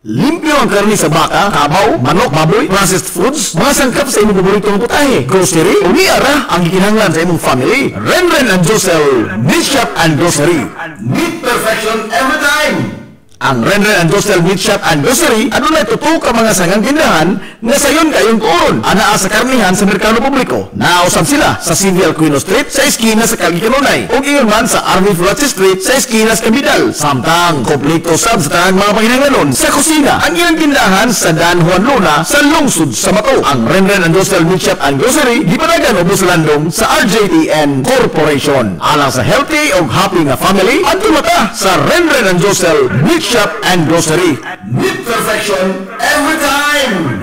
Limpyo ang karni sa baka, kabaw, manok, baboy, processed foods, mga sangkap sa imong paboritong putahe, grocery, umiara ang gikinahanglan sa imong family. Renren and Josel, Meat Shop and Grocery. Meat perfection every time! Ang Renren and Josel Meat Shop and Grocery, ano na tutok ang mga sangang tindahan na sayon kayong tuon. Anaa sa karnihan sa merkado publiko. Nausap sila sa Civil Aquino Street sa eskina sa Calgicanonay. O iyon man sa RV Flachi Street sa eskina sa Cabidal. Samtang, kompleto sab sa tanang mga pahinanganon sa kusina. Ang ilang tindahan sa Dan Juan Luna sa lungsod sa Mato. Ang Renren and Josel Meat Shop and Grocery, di panagan o busalandong sa RJTN Corporation. Alang sa healthy o happy nga family, at tumata sa Renren and Josel Meat Shop and Grocery. Meat perfection every time!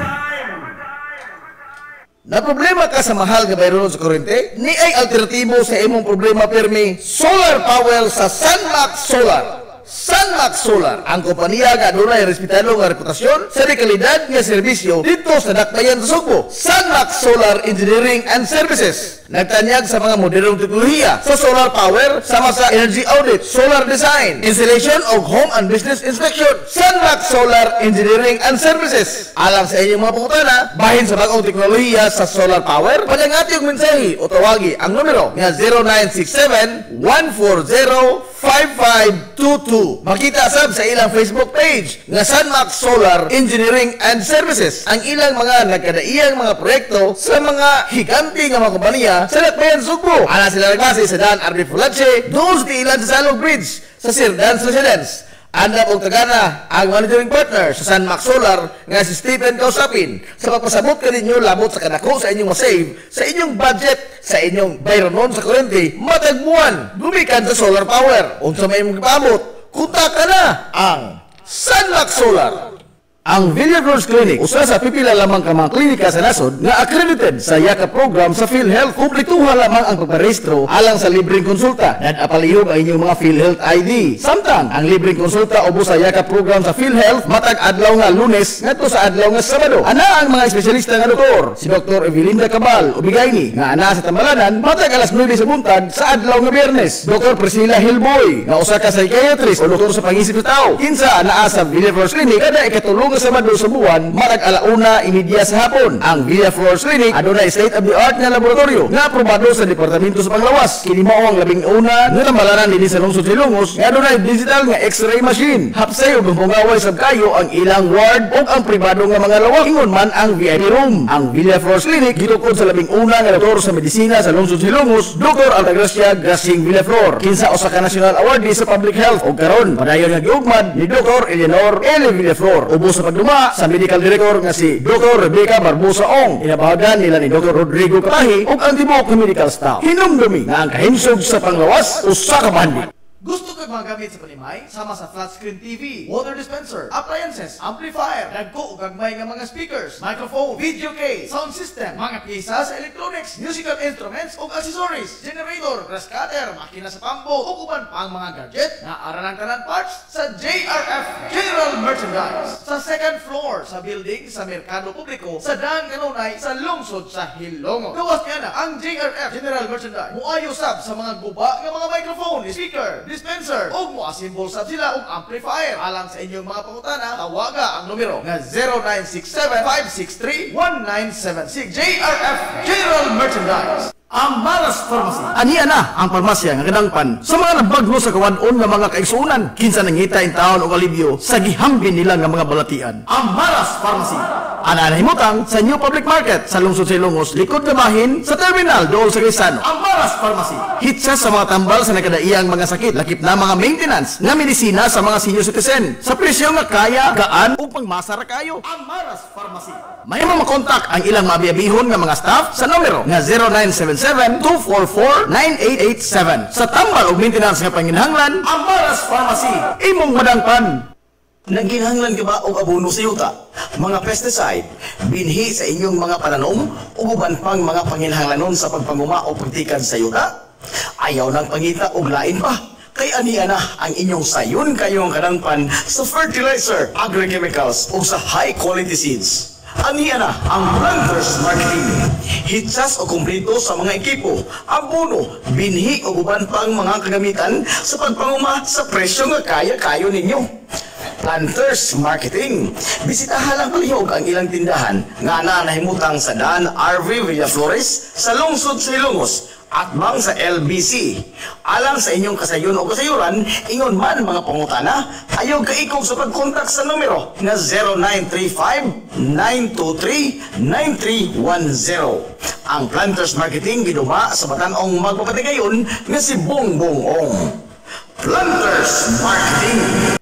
Na problema ka sa mahal nga bayron sa kuryente? Ni ay alternatibo sa imong problema pirmi, solar power sa Sunmax Solar. Sunmax Solar, ang kompanya nga adunay respetado nga reputasyon sa dekalidad nga serbisyo dito sa dakbayan sa Sugbo. Sunmax Solar Engineering and Services nagtanyag sa mga modernong teknolohiya sa solar power sama sa energy audit, solar design, installation of home and business inspection. Sunmax Solar Engineering and Services alang sa inyong mga pangutana bahin sa bagong teknolohiya sa solar power. Panyangati yung mensahe o tawagi ang numero nga 0967-140-5522. Makita sab sa ilang Facebook page nga Sunmax Solar Engineering and Services ang ilang mga nagkadaiyang mga proyekto sa mga higanti nga mga kompanya sa Dakbayan Sugbo. Ana sila nagbase sa Dan Arby Fulache doon sa tiilan sa Salog Bridge sa Sir Dan's Residence. Anda og tagana ang managing partner sa Sunmax Solar nga si Stephen Kausapin sa pagpasabot kaninyo labot sa kanako sa inyong masave sa inyong budget sa inyong bayronon sa kuryente matag buwan gumikan sa solar power. Unsa may imong gipaabot, kontak ka na ang Sunmax Solar. Ang Villaflores Clinic, usa sa pipila lamang ka mga klinika sa nasod nga accredited sa YAKA program sa PhilHealth. Kumpletuha lamang ang pagparehistro alang sa libreng konsulta. Nadapalihog ang inyong mga PhilHealth ID. Samtang ang libreng konsulta ubos sa YAKA program sa PhilHealth matag adlaw nga Lunes ngadto sa adlaw nga Sabado. Ana ang mga espesyalista nga doktor, si Dr. Evelinda Cabal Ubigayni nga ana sa Tambalanan matag alas 9 sa buntag sa adlaw nga Biyernes. Dr. Priscilla Hilboy nga usa ka psychiatrist o doktor sa pangisip sa tao. Kinsa anaa sa Villaflores Clinic kada ikatulong sa Sabado sa buwan matag alauna imidya sa hapon. Ang Villaflores Clinic adunay state of the art nga laboratorio nga aprobado sa Departamento sa Panglawas. Kini mao ang labing una nga tambalanan dinhi sa lungsod Silongos nga adunay digital nga X-ray machine. Hapsay ug pungaway sab kayo ang ilang ward ug ang pribado nga mga lawak ingon man ang VIP room. Ang Villaflores Clinic gitukod sa labing una nga doktor sa medisina sa lungsod Silongos, Dr. Altagracia Grasing Villaflor. Kinsa usa ka national awardee sa public health ug karon padayon nga giugmad ni Dr. Eleanor L. Villaflor. Ubos sa pagduma sa medical director nga si Dr. Rebecca Barbosa Ong. Inabahagan nila ni Dr. Rodrigo Katahi ug ang tibok nga medical staff. Hinumdumi nga ang kahinsog sa panglawas usa ka bandi. Gusto kag mga gamit sa panimay sama sa flat screen TV, water dispenser, appliances, amplifier, dagko ug gagmay nga mga speakers, microphone, video case, sound system, mga pyesa sa electronics, musical instruments ug accessories, generator, grass cutter, makina sa pambo ug uban pang mga gadget na aranang tanan parts sa JRF General Merchandise sa second floor sa building sa Merkado Publiko sa Dan Kanunay sa lungsod sa Hilongos. Gawas niya na ang JRF General Merchandise muayo sab sa mga guba nga mga microphone, speaker, dispenser ug moasimbol sab sila og amplifier. Alang sa inyong mga pangutana tawaga ang numero nga 0967-563-1976. JRF General Merchandise. Ang Maras Pharmacy. Aniya na ang parmasya nga kadangpan sa mga nabagno sa kawan-on nga mga kaigsuunan. Kinsa nangita in taon og alibyo sa gihambin nila nga mga balatian. Ang Maras Pharmacy. Ana himutang sa New Public Market sa lungsod Silongos, likod gamahin sa terminal dool sa Quezano. Ang Maras Pharmacy. Hitsa sa mga tambal sa nakadaiyang mga sakit, lakip na mga maintenance nga medisina sa mga senior citizen sa presyo nga kaya, gaan ug pangmasara kayo. Ang Maras Pharmacy. May mga makontak ang ilang mabiyabihon nga mga staff sa numero nga 0977-244-9887. Sa tambal ug maintenance nga panginhanglan, ang Maras Pharmacy. Imong madangpan. Nagginhanglan ka ba og abono sa yuta? Mga pesticide, binhi sa inyong mga pananom o uban pang mga panginhanglanon sa pagpanguma o pagtikad sa yuta? Ayaw nang pangita og lain pa. Kay aniya na ang inyong sayon kayong kadangpan sa fertilizer, agrochemicals o sa high quality seeds. Aniya na ang Planters Marketing. Hitsas o kumpleto sa mga ekipo, abono, binhi o uban pang mga kagamitan sa pagpanguma sa presyo nga kaya-kayo ninyo. Planters Marketing. Bisitahan lang palihog ang ilang tindahan nga nahimutang sa Dan RV Villaflores sa lungsod sa Hilongos at mang sa LBC. Alang sa inyong kasayon o kasayuran, ingon man mga pangutana, ayaw kaikog sa pagkontak sa numero na 0935-923-9310. Ang Planters Marketing giduma sa Batanong magpapatigayon nga si Bongbong Ong. Planters Marketing.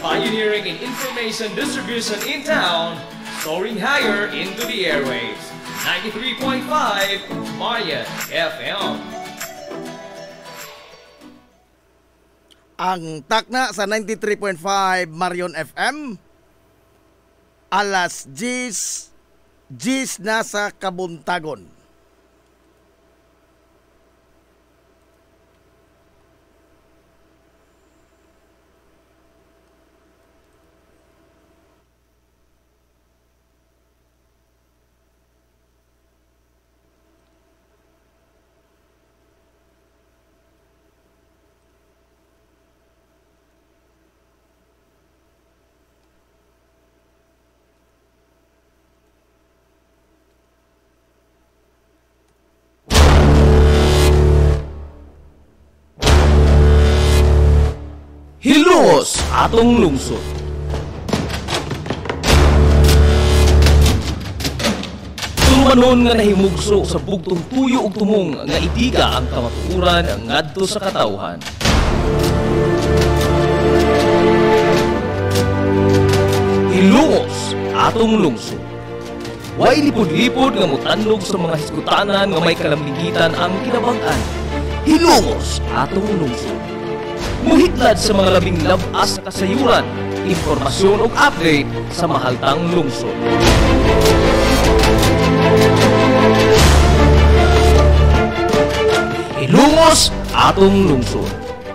Pioneering in information distribution in town, soaring higher into the airwaves. 93.5 Marian FM. Ang takna sa 93.5 Marion FM, alas 10 na sa Kabuntagon. Hilongos atong lungsod. Tulumanon nga nahimugso sa bugtong tuyo ug tumong nga itiga ang kamatuoran ngadto sa katawhan. Hilongos atong lungsod. Way lipod-lipod nga mutandog sa mga hiskutanan nga may kalambigitan ang kinabag-an. Hilongos atong lungsod. Muhitlad sa mga labing labas na kasayuran, impormasyon ug update sa mahaltang lungsod. Hilongos atong lungsod.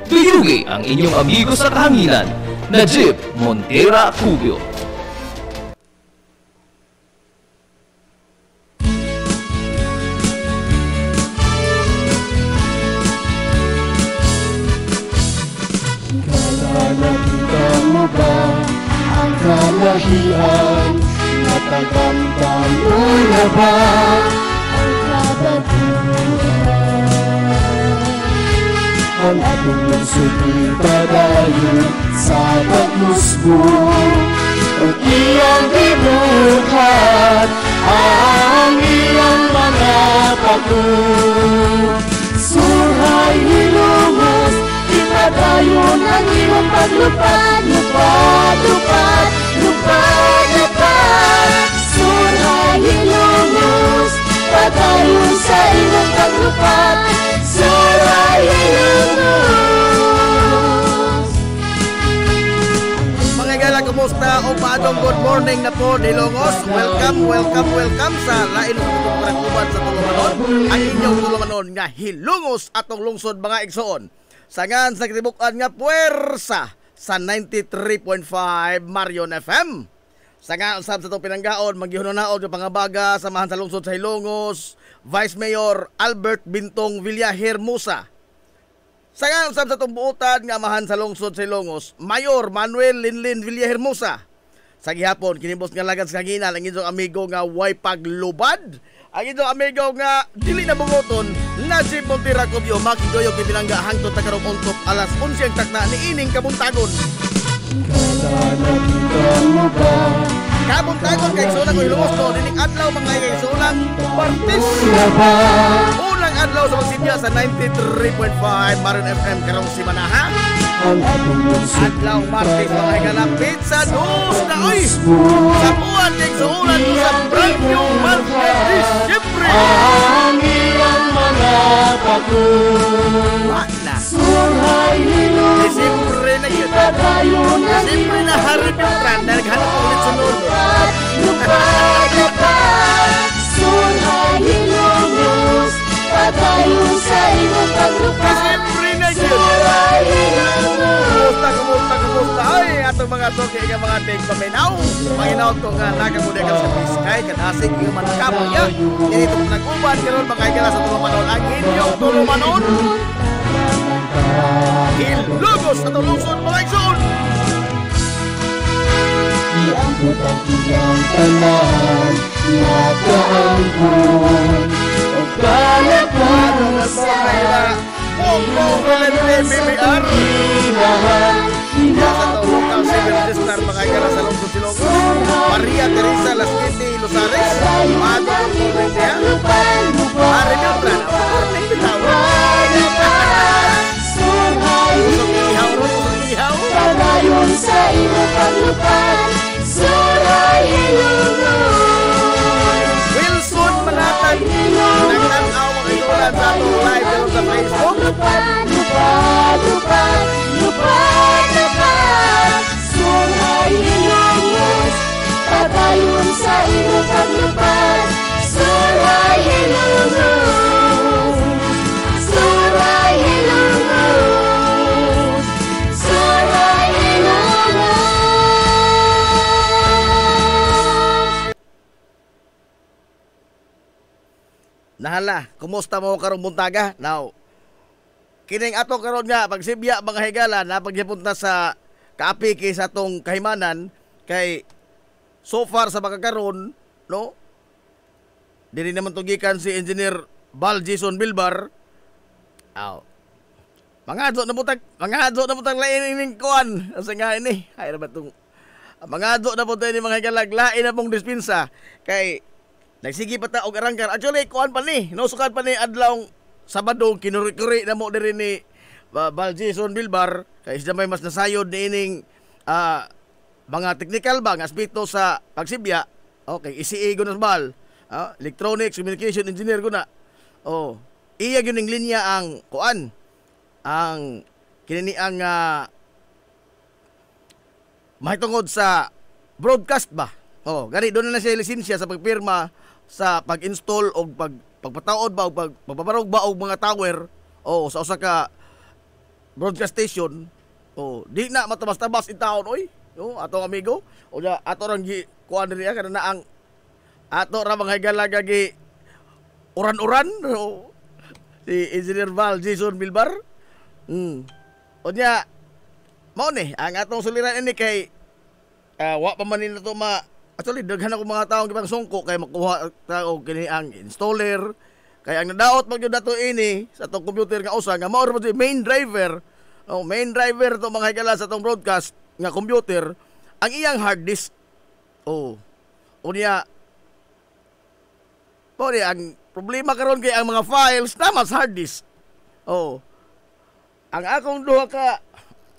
Tuyugi ang inyong amigo sa kahanginan, Najib Montera Cubio. Nakita mo ba ang kalahian? Natagamdam mo na ba ang kababuhan? Ang atong lungsod ipadayon sa pagmusbo, ang iyang binuhat, ang iyang mga pako. Surhay Hilongos, ipadayon ang iyong paglupad, lupad, lupad, lupad, lupad. Surhay Hilongos, padayon sa iyong paglupad. Surhay Hilongos. Mga igala, kumusta? O paadong good morning na po, Hilongos. Welcome sa lain ng pagkukuban sa Tulumanon. Ang inyong Tulumanon nga Hilongos atong lungsod mga igsoon. Sangan sa kitibukan nga puwersa sa 93.5 Marion FM. Sangan usab sa itong pinanggaon, maghihunonaod yung pangabaga, samahan sa lungsod sa Hilongos, Vice Mayor Albert Bintong Villahermosa. Sangan usab sa itong buutan nga amahan sa lungsod sa Hilongos, Mayor Manuel Linlin Villahermosa. Sa gihapon, kinibos nga lagan sa kanginan ang inyong amigo nga way paglubad. Ang inyong amigo nga dili na bungoton, Najib Montera Cubio, makigoyog ni pinangga hangtod na karong untop alas 11 ang takna ni ining kabuntagon. Nakita mo ba Kabuntagon kay Sulang o Hilongos no, dining adlaw mga kay Sulang Martis. na ba Unang adlaw sa Magsidya sa 93.5 Marion FM karong simana ha. ang atong lungsod Adlaw Martis mga ikalapit sa dos na oy. Sa buwan kay Sulang ko sa brand new month ng Disyembre. ang iyang mga pako. Wala. Surhay Hilongos, Disyembre na yun. padayon ang Disyembre na harap yung brand na naghanap ko ulit sunod. lupad, lupad. Surhay Hilongos, padayon sa iyong paglupad. Disyembre na yun. Surhay Hilongos. Kumusta? Ay, atong mga soke nga mga tig paminaw. Panginaw ko nga nakamundi ka sa Biskay, kadasig yung manakamo niya. Yan itong nag-uban karon mga igala sa Tulumanon. Ang inyong Tulumanon. Hilongos at lungsod mga igsoon. Iabot ang iyang tanan, nakaangkon, o kalapad sa Pong BBR. inahan. Sa local civil register mga igala sa lungsod Silongos. Maria Teresa Lasquete Lusares. Mato ang tuloy niya. Mari Beltran. Ang tuloy bitawan. Surhay Usog ihaw ron, usog ihaw. padayon sa iyong paglupad. Surhay Hilongos. Wilson Manatag. Nagtanaw mga itulan sa atong live pero sa Facebook. Lupad, lupad, lupad, lupad, lupad. Surhay Hilongos, padayon sa iyong paglupad. Surhay Hilongos, Surhay Hilongos, Surhay Hilongos. Nahala, kumusta mo karong buntaga? Now, kining ato karon nga pagsibya mga higala na paghipunta sa kaapiki sa atong kahimanan kay so far sa pagkakaroon, no? Dili naman tugikan si Engineer Bal Jason Bilbar. Aw. Mangadto na butang lain ning kuan. Asa nga ini? Ay ra ba tong mangadto na butang ni mga higala lain na pong dispensa kay nagsige pa ta og arangkar. Actually kuan pa ni, nusukan pa ni adlaw Sabado kinuri-kuri na mo diri ni Val Jason Bilbar kay siya may mas nasayod ni ining mga technical ba nga aspeto sa pagsibya. Okay, ECE ko na sa Val. Electronics Communication Engineer ko na. Oh, iya gyud ning linya ang kuan. Ang kinini ang mahitungod sa broadcast ba. Oh, gani doon na siya lisensya sa pagpirma sa pag-install o pagpataod ba o pagpaparog ba og mga tower o sa usa ka broadcast station. Oh, di na matabas-tabas in taon oy. Oh, atong amigo o ato rang gi kuan diri kana na ang ato ra mga higala gi uran-uran si Engineer Val Jason Bilbar. O niya mao ni ang atong suliran ini kay wa pa man nito actually daghan ako mga tawo gibang sungko kay makuha og kini ang installer kay ang nadaot mag jud dato ini sa tong computer nga usa nga mao ra main driver. Oh, main driver to mga higala sa tong broadcast nga computer ang iyang hard disk. Oh. O niya ang problema karon kay ang mga files tama sa hard disk. Oh. Ang akong duha ka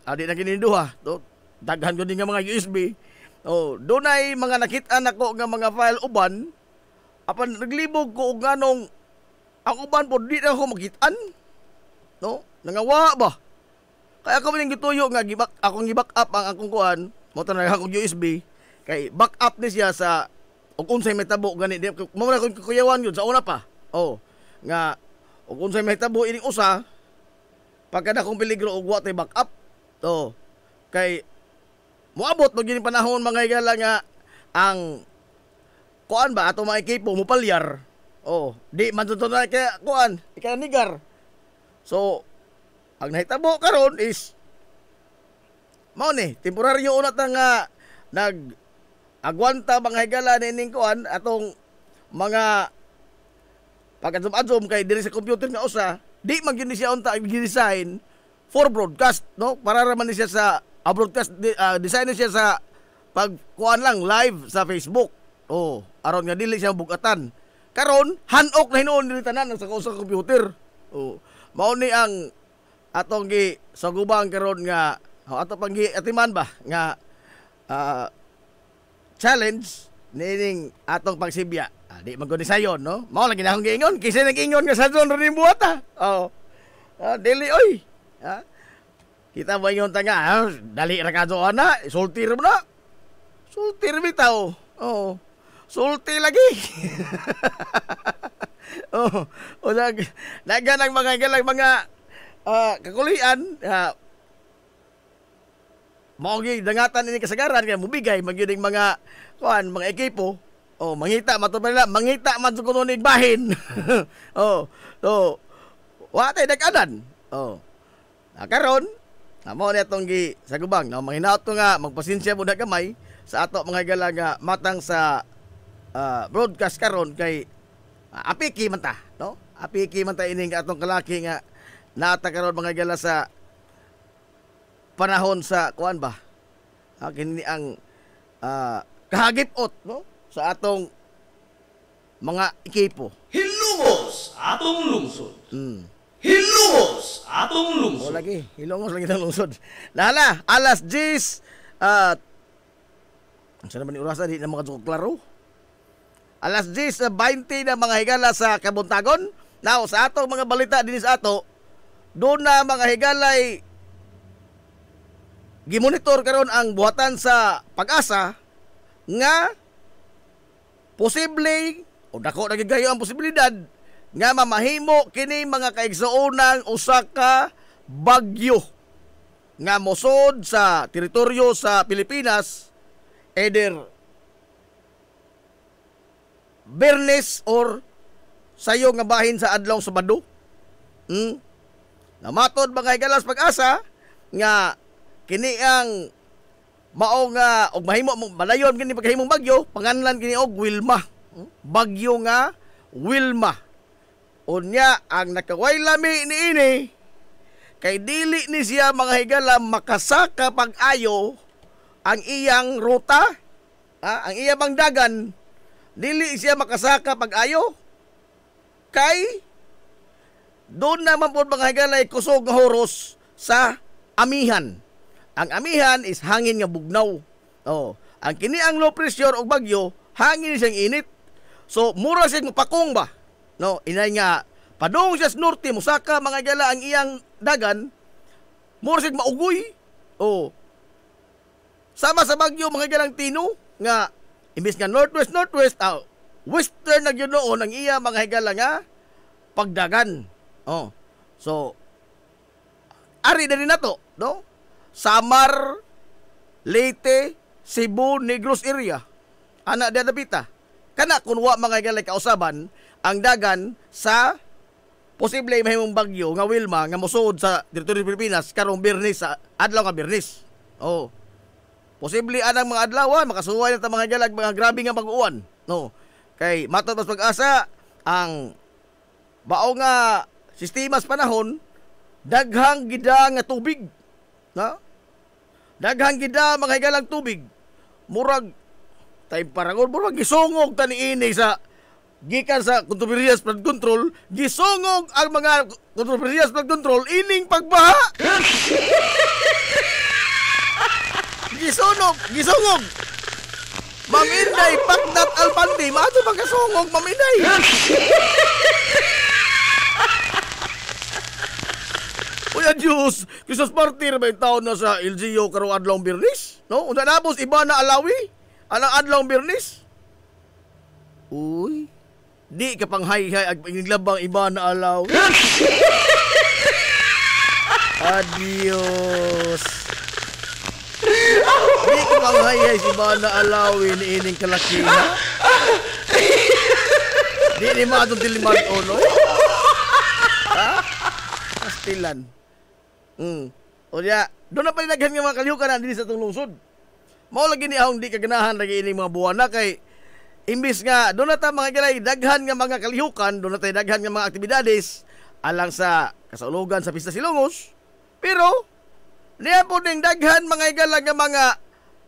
adi na kini duha to daghan ko din nga mga USB. Oh, dunay mga nakit-an ako nga mga file uban apan naglibog ko og nganong ang uban po di na ako makit-an. No? Nangawa ba? Kaya ako man gituyo nga akong gi-back up ang akong kuan, mo ta na akong USB kay back up ni siya sa og unsay mahitabo gani di mo na ko kuyawan yun sa una pa. Oh, nga og unsay mahitabo ining usa pagkada kong peligro og wa tay back up. To kay moabot mo gini panahon mga higala nga ang kuan ba ato mga ekipo mo palyar. Oh, di man na kaya kuan ikanigar. So ang nahitabo karon is mao ni temporaryo una ta nga nag agwanta mga higala ning kuan atong mga pagkadzum-adzum kay diri sa computer nga usa di man gyud siya unta gi-design for broadcast, no? Para raman siya sa broadcast design siya sa pagkuan lang live sa Facebook. Oh, aron nga dili siya bugatan. Karon hanok na hinuon diri tanan sa computer. Oh, mao ni ang atong gi sagubang karon nga ato pang gi atiman ba nga challenge nining atong pagsibya. Di man gud sayon, no? Mao lagi na akong giingon, kisa nag-ingon nga sa zon rin buhata. Oh. Dili oy. Kita ba yung tanga, dali ra ka doon na, sulti rin mo na. Sulti rin bitaw. Oo. Sulti lagi. Oo. O nagganang mga kakulian, maugi dangatan ini kasagaran, kaya mubigay, magyuning mga ekipo. Oh, mangita matubala, mangita man sa kuno ning bahin. Oh. So, wa tay nag-anan. Oh. Karon, amo ni atong gi sagubang, no, manghinaot ko nga magpasensya mo na gamay sa ato mga higala nga matang sa broadcast karon kay apiki man ta, no? Apiki man ta ining atong kalaki nga naata karon mga higala sa panahon sa kuan ba? Kini ang kahagipot, no? Sa atong mga ekipo. Hilungos atong lungsod. Hilungos atong lungsod. O lagi, hilungos lagi ng lungsod. Nala, alas 10 saan naman yung oras na di na mga klaro? Alas 10:20 na mga higala sa Kabuntagon. Now, sa atong mga balita din sa ato, doon na mga higalay gimonitor karon ang buhatan sa Pag-asa nga posible o dako nagigayo ang posibilidad nga mamahimo kini mga kaigsuonang usa ka bagyo nga mosod sa teritoryo sa Pilipinas either Bernes or sayo nga bahin sa adlaw Sabado. Namatod mga higalas Pag-asa nga kini ang mao nga og mahimo malayon kini pagkahimong bagyo panganlan kini og Wilma. Bagyo nga Wilma. Unya ang nakaway lami niini Kay dili ni siya mga higala makasaka pag-ayo ang iyang ruta, ang iyang bangdagan, dili siya makasaka pag-ayo. Kay doon naman po mga higala kusog nga horos sa amihan. Ang amihan is hangin nga bugnaw. Oh, ang kini ang low pressure o bagyo, hangin siyang init. So mura siya mapakong ba? No, inay nga padung siya sa norte musaka mga higala ang iyang dagan, mura siya maugoy. Oh. Sama sa bagyo mga higala tino nga imbis nga northwest western na yun noon ang iya mga higala nga pagdagan. Oh. So ari na rin na to, no? Samar, Leyte, Cebu, Negros area. Ana da Dabita. Kana kunwa mga higala kausaban ang dagan sa posible mahimong bagyo nga Wilma nga mosuod sa teritoryo Pilipinas karong Biyernes sa adlaw nga Biyernes. Oh. Posible anang mga adlaw makasuway na ta mga higala mga grabe nga pag-uwan, no? Kay matod mas pag-asa ang bao nga sistema sa panahon daghang gida nga tubig, na? Daghang gida mga higalang tubig. Murag tay paragon murag gisungog ta niini sa gikan sa Controversias Flood Control, gisungog ang mga Controversias Flood Control ining pagbaha. Gisungog. Ma'am Inday, Pagdat Alpandi, maato pagkasungog, Ma'am Inday. Kuya Diyos, kisas partir ba yung taon na sa LGU karong adlong Biyernes? No? Unsa napos iba na alawi? Alang adlong Biyernes? Uy, di ka pang hay-hay ag piniglabang iba na alaw. Adios. Di ka pang hay-hay si iba na alawi ni ining kalakina. Di ni maatong tilimad ulo. Ha? Pastilan. O diya, doon na palinaghan nga mga kalihukan na din sa itong lungsod. Mao lagi ni ahong di kaganahan lagi ining mga buwan na kay imbis nga doon na ta mga galay daghan nga mga kalihukan, doon na tayo daghan nga mga aktibidades alang sa kasaulugan sa Pista Silongos. Pero niya po ding daghan mga igala nga mga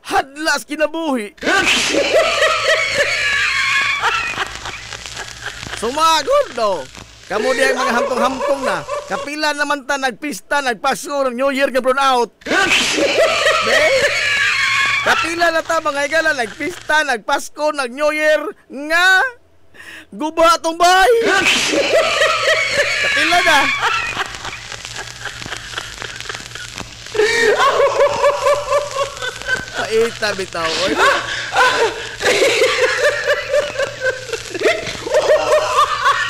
hadlas kinabuhi. Sumagod do. Kamu dia mga hamtong-hamtong na. Kapila naman ta nagpista, nagpasko ng New Year nga brownout. Be? Kapila na ta mga igala nagpista, nagpasko ng New Year nga guba atong bahay. Kapila na. Paita bitaw. Oy.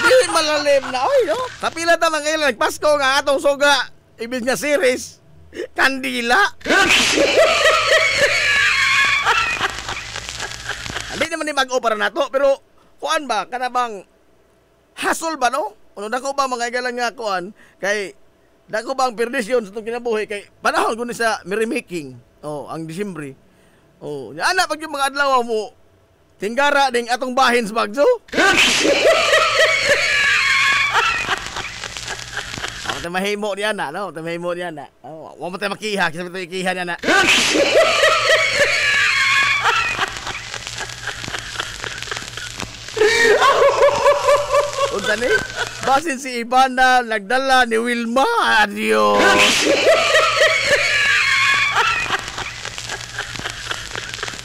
Dili malalim na oy, no? Kapila ta mga igala nagpasko nga atong suga ibig nga series Kandila. Hindi naman ni mag-o para nato, pero kuan ba kana bang hasol ba no? Ano dako ba mga igalang nga kuan kay dako bang perdisyon sa itong kinabuhi kay panahon ko ni sa merrymaking. Oh, ang Disyembre. Oh, ana pag yung mga adlaw mo tinggara ding atong bahin sa Bagso. Ako tayo mahimo niya na, no? Tayo mahimo niya na. Oh, wala mo tayo makiha, kasi tayo ikiha niya na. Unsa ni? Basin si Ivana nagdala ni Wilma. Adios.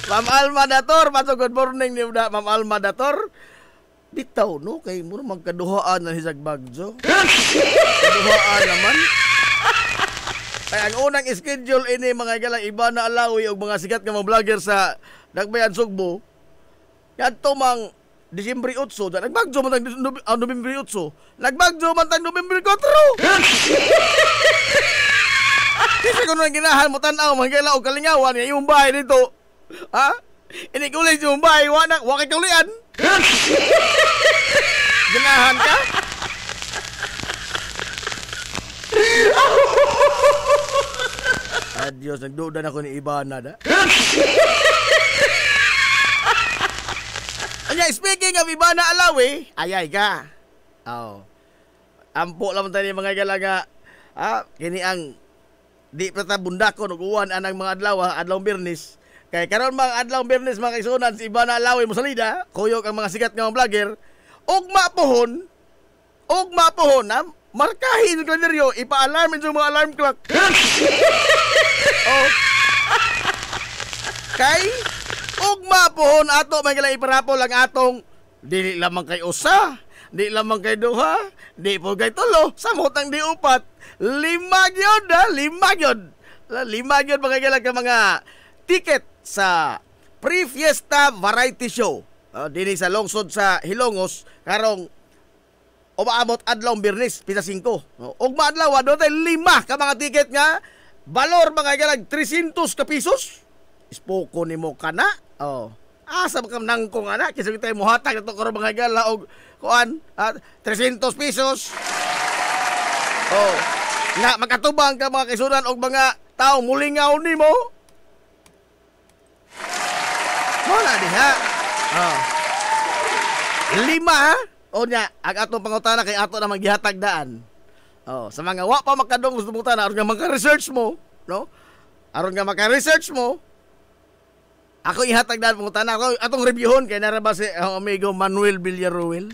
Ma'am Alma Dator, good morning ni Ma'am Alma Dator. Bitaw no kay muro magkaduhaan na hisag Bagso. Kaduhaan naman. Kay ang unang schedule ini mga galang Ivana Alawi og mga sikat nga mga vlogger sa Dagbayan Sugbo. Kadto mang Disyembre 8, nagbagjo man tang Nobyembre 8. Nagbagjo man tang Nobyembre 4. Kasi kung nang ginahan mo tanaw mga galang og kalingawan yung bahay dito. Ha? Ini kulay yung bahay wa kay kulian. Ganahan ka? Adios, nagduda na ko ni Ivana da. Anya, speaking of Ivana Alawi, ayay ka. Oh. Ampo lang tayo mga galaga Kini ang di pa ta bundakon ug uwan anang mga adlaw Biyernes. Kay karon mga adlaw Biyernes mga kaisunan si Ivana Alawi mo salida, kuyog ang mga sikat nga mga vlogger. Ugma pohon na markahin ang kalendaryo, ipa-alarmin sa mga alarm clock. Kay ugma pohon ato may kailangan iparapol ang atong dili lamang kay usa, di lamang kay duha, di po kay tulo, samot ang di upat. Lima gyud mga kailangan ka mga ticket sa pre-fiesta variety show. Dini sa lungsod sa Hilongos karong umaabot adlaw Biyernes pisa 5. Ugma adlaw do tay 5 ka mga ticket nga valor mga kailangan 300 ka pesos. Ispoko nimo kana. Asa ba kam nangkong ana kasi kita mo hatag nato karon mga gala og kuan 300 pesos. Nga makatubang ka mga kaisunan og mga tao mulingaw nimo. Wala diha. 5 o nya ang atong pangutana kay ato na maghihatag daan. Sa mga wa pa makadong gusto mong aron nga maka-research mo, no? Aron nga maka-research mo. Ako ihatag daan pangutana ako atong reviewon kay nara ba si amigo Manuel Villaruel.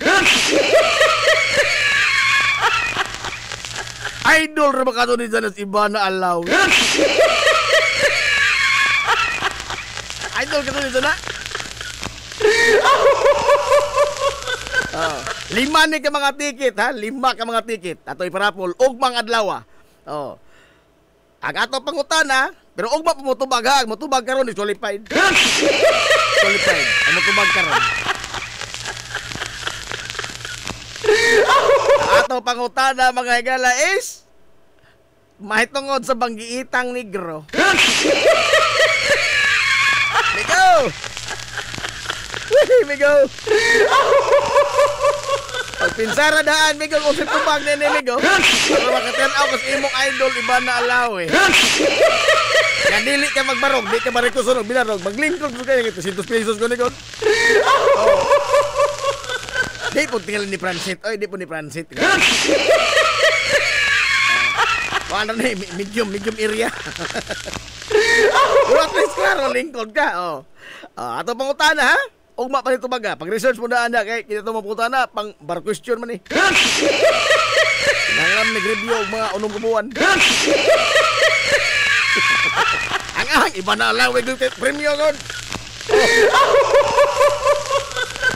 Idol ra ba kato ni Janet Ivana Alawi? Idol kato ni Janet. 5 ni ka mga ticket ha, 5 ka mga ticket. Ato iparapol ugmang adlaw. Ang ato pangutana, pero ugma pa motubag ha, motubag karon is qualified. Qualified. Ang motubag karon. Ang ato pangutana mga higala is mahitungod sa banggiitang negro. Migo! Migo! Pagpinsara daan, Migo, kung si tubag na Migo. Pero makatanaw kasi imong idol, Ivana Alawi. Nga dili ka magbarog, di ka marikusunog, binarog. Maglingkod mo kayo, 300 pesos ko, Migo. Di po tinggal ni Francit. Oy, di po ni Francit. Ano na medium area. Pero at least klaro, lingkod ka. Ato pangutana, ha? Ugma pa nito baga. Pag-research mo na anda, kay kita ito maputana, pang bar question man eh. Nangalam nag-review ang mga unong kubuan. Ang iba na lang, wag yung premyo kon.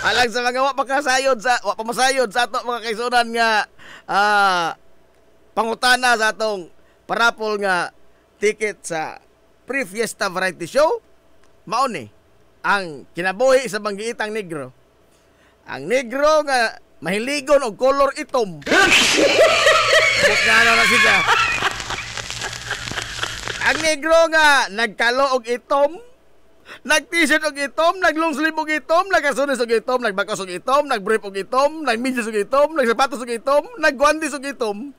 Alang sa mga wa pa masayod sa ato mga kaisunan nga pangutana sa atong parapol nga ticket sa pre-fiesta variety show. Mao ni ang kinabuhi sa banggiitang negro. Ang negro nga mahiligon og color itom. Bukana na siya. Ang negro nga nagkalo og itom, nag-t-shirt og itom, nag-long sleeve og itom, nagkasunis og itom, nagbakos og itom, nag-brief og itom, nag-medyas og itom, nagsapatos og itom, nag-guantes og itom.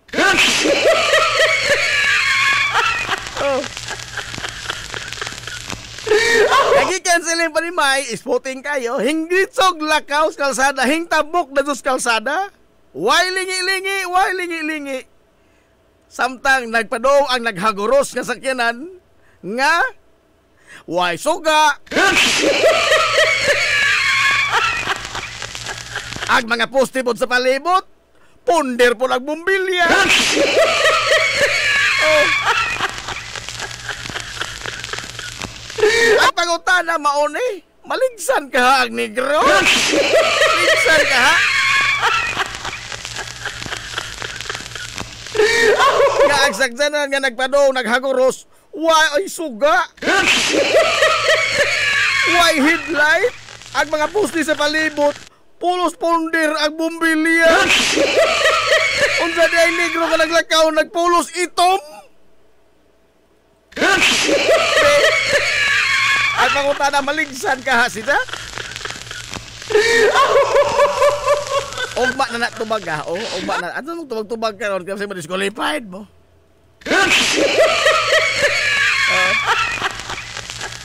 Nagi-cancelin pa ni May, spotting kayo, hinggitsog lakaw sa kalsada, hingtabok na sa kalsada, why lingi-lingi. Samtang nagpadong ang naghagoros nga sakyanan, nga, why suga. Ang mga poste po sa palibot, ponder po nagbumbilya. Ang pangutana mauni, maligsan ka ha ang negro? Maligsan ka ha? Nga ang saksanan nga nagpadong, naghagoros, why ay suga? Why headlight? Ang mga poste sa palibot, pulos ponder ang bumbilya. Unsa di ay negro ka naglakaw, nagpulos itom? Ang pangutana maligsan ka ha sila? Ugma na natubag ha? Ugma na. Ano nung tubag-tubag ka ron kasi ma-disqualified mo?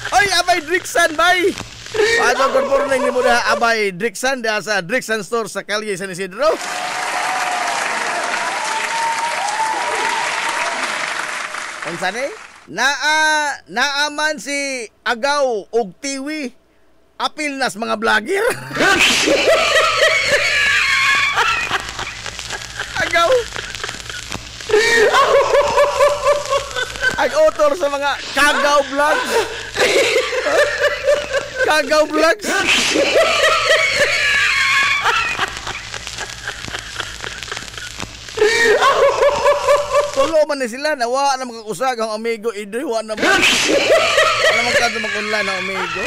Oy, abay Drixan, bay! Paano good morning ni mo na abay Drixan da sa Drixan Store sa Kalye San Isidro? Unsa ni? Naaman si Agaw og Tiwi. Apil nas mga vlogger. Agaw. Ang author sa mga Kagaw vlogs. Kagaw vlogs. Tulo man ni sila, nawa na makakusag ang amigo idoy, wa na man. Wala man kadto mag-online ang amigo.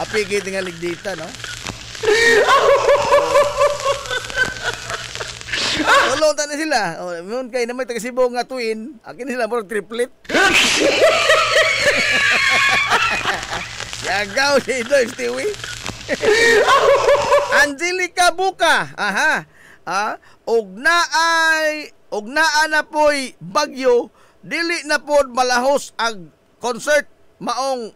Apigi tingalig dita, no? Tulo ta ni sila. Oh, mun kay na may taga Cebu nga twin, akin sila mo triplet. Yagaw si Idoy Stewie. Angelica Buka. Aha. Og naa na po'y bagyo, dili na pod malahos ang concert mao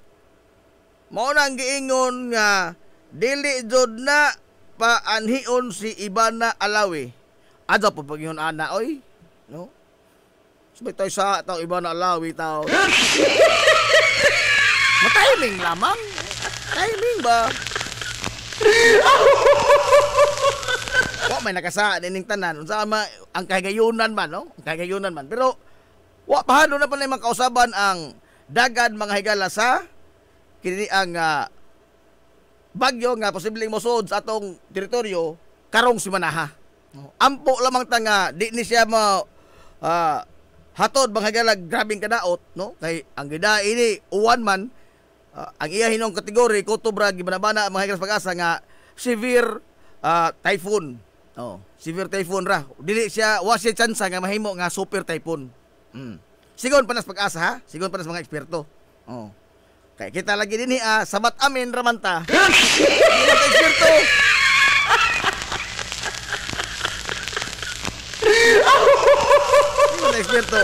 nang giingon nga dili jud na paanhion si Ivana Alawi. Adto po pag yun ana oy, no? Sabay tayo sa tao Ivana Alawi tao. Matiming lamang. Timing ba? Wa may nakasa dining tanan unsa ang kagayunan man, no? Ang kagayunan man. Pero wa pahano na pa na makausaban ang dagad mga higala sa kini ang bagyo nga posibleng mosud sa atong teritoryo karong simanaha. Ampo lamang ta nga di ni siya hatod mga higala grabing kadaot, no? Kay ang gida ini uwan man ang iya hinong kategory kutubra gibanabana mga higala pag-asa nga severe typhoon. Severe typhoon ra. Dili siya wa siya chance nga mahimo nga super typhoon. Sigon pa nas pag-asa ha. Sigon pa nas mga eksperto. Kay kita lagi dinhi sabat amin ramanta. Mga eksperto. Mga eksperto.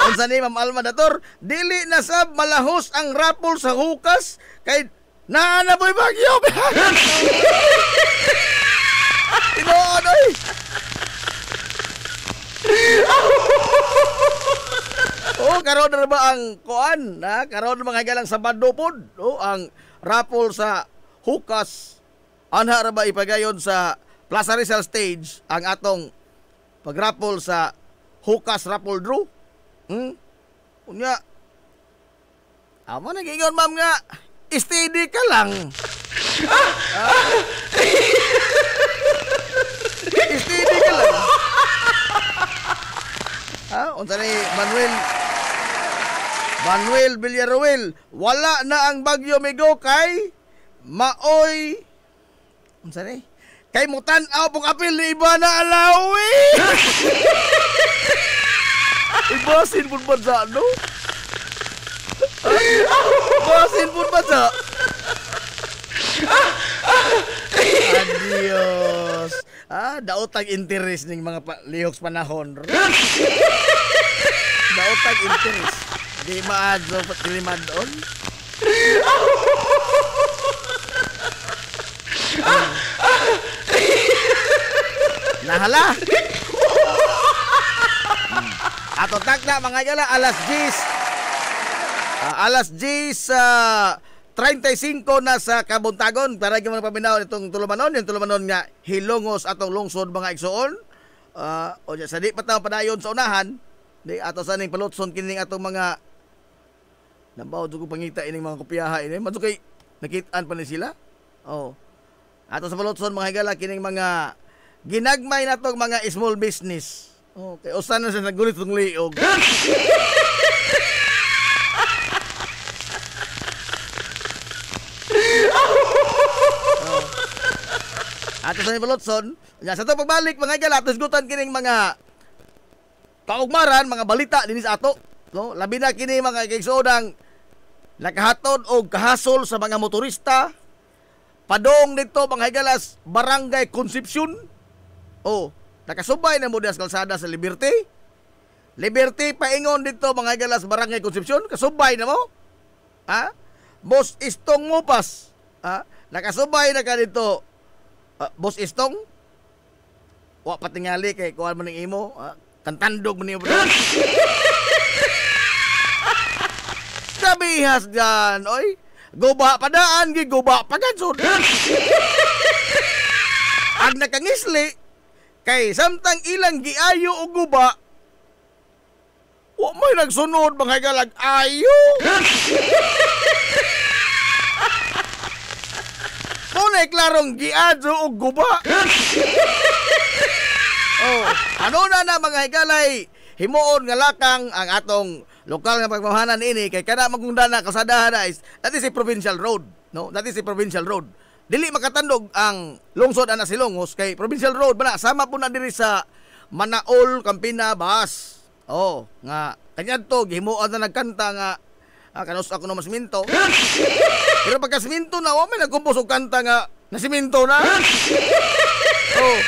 Unsa ni Ma'am Alma Dator, dili na sab malahos ang rapol sa hukas kay naa na boy bagyo. Tinuod oy. Karon na ba ang kuan? Karon mga hagalang Sabado pod, ang rapol sa hukas anha ra ba ipagayon sa Plaza Rizal stage ang atong pagrapol sa hukas rapol draw. Unya. Amo nagingon ma'am nga steady ka lang. Steady ka lang. Unsa ni Manuel Villaruel, wala na ang bagyo migo kay maoy. Unsa ni? Kay mutan-aw pong apil ni Ivana Alawi. Ibasin pun bansa, no? Ibasin pun bansa. Adios. Daotag interes ning mga lihoks panahon. Daotag interes. Di maadso pat dilimadon. Nahala. Ato takda mga gala alas 10:35 na sa Kabuntagon para gyud paminaw itong tulumanon, yung tulumanon nga hilongos atong lungsod mga igsoon. O sa di pa tayo padayon sa unahan, di ato sa ning palutson kining atong mga nabaw dugo pangita ining mga kopyaha ini. Madto kay nakitaan pa ni sila. Ato sa palutson mga higala kining mga ginagmay natong mga small business. Okay, usan na siya nagulit ng liog. Ato sa Balotson, sa ito pagbalik mga higala, tusgutan kining mga kaugmaran, mga balita din sa ato. No? Labi na kini mga kaigsoodang nakahatod o kahasol sa mga motorista. Padong dito mga higalas, Barangay Concepcion. Nakasubay na mo sa kalsada sa Liberty. Liberty, paingon dito mga higalas, Barangay Concepcion. Kasubay na mo. Boss Istong Mupas. Nakasubay na ka dito, Boss Istong. wa patingali kay kuan man ning imo. Tantandog man niyo bro. Kabihas dyan, oy. Guba padaan, giguba pagadsod. Ag nakangisli, kay samtang ilang giayo o guba, wa may nagsunod mga galag ayo. Muna'y klarong giadyo o guba. Oh, ano na mga higalay, himuon nga lakang ang atong lokal nga pagmamahanan ini kay kana magunda na kasadahan na is that is a provincial road, no? That is a provincial road. Dili makatandog ang lungsod ana Silongos kay provincial road bana sama po na diri sa Manaol, Campina, Baas. Oh, nga kanyadto gihimuon na nagkanta nga kanus ako no masimento. Pero pagka siminto na wa may nagkumpos og kanta nga nasiminto na. Oh.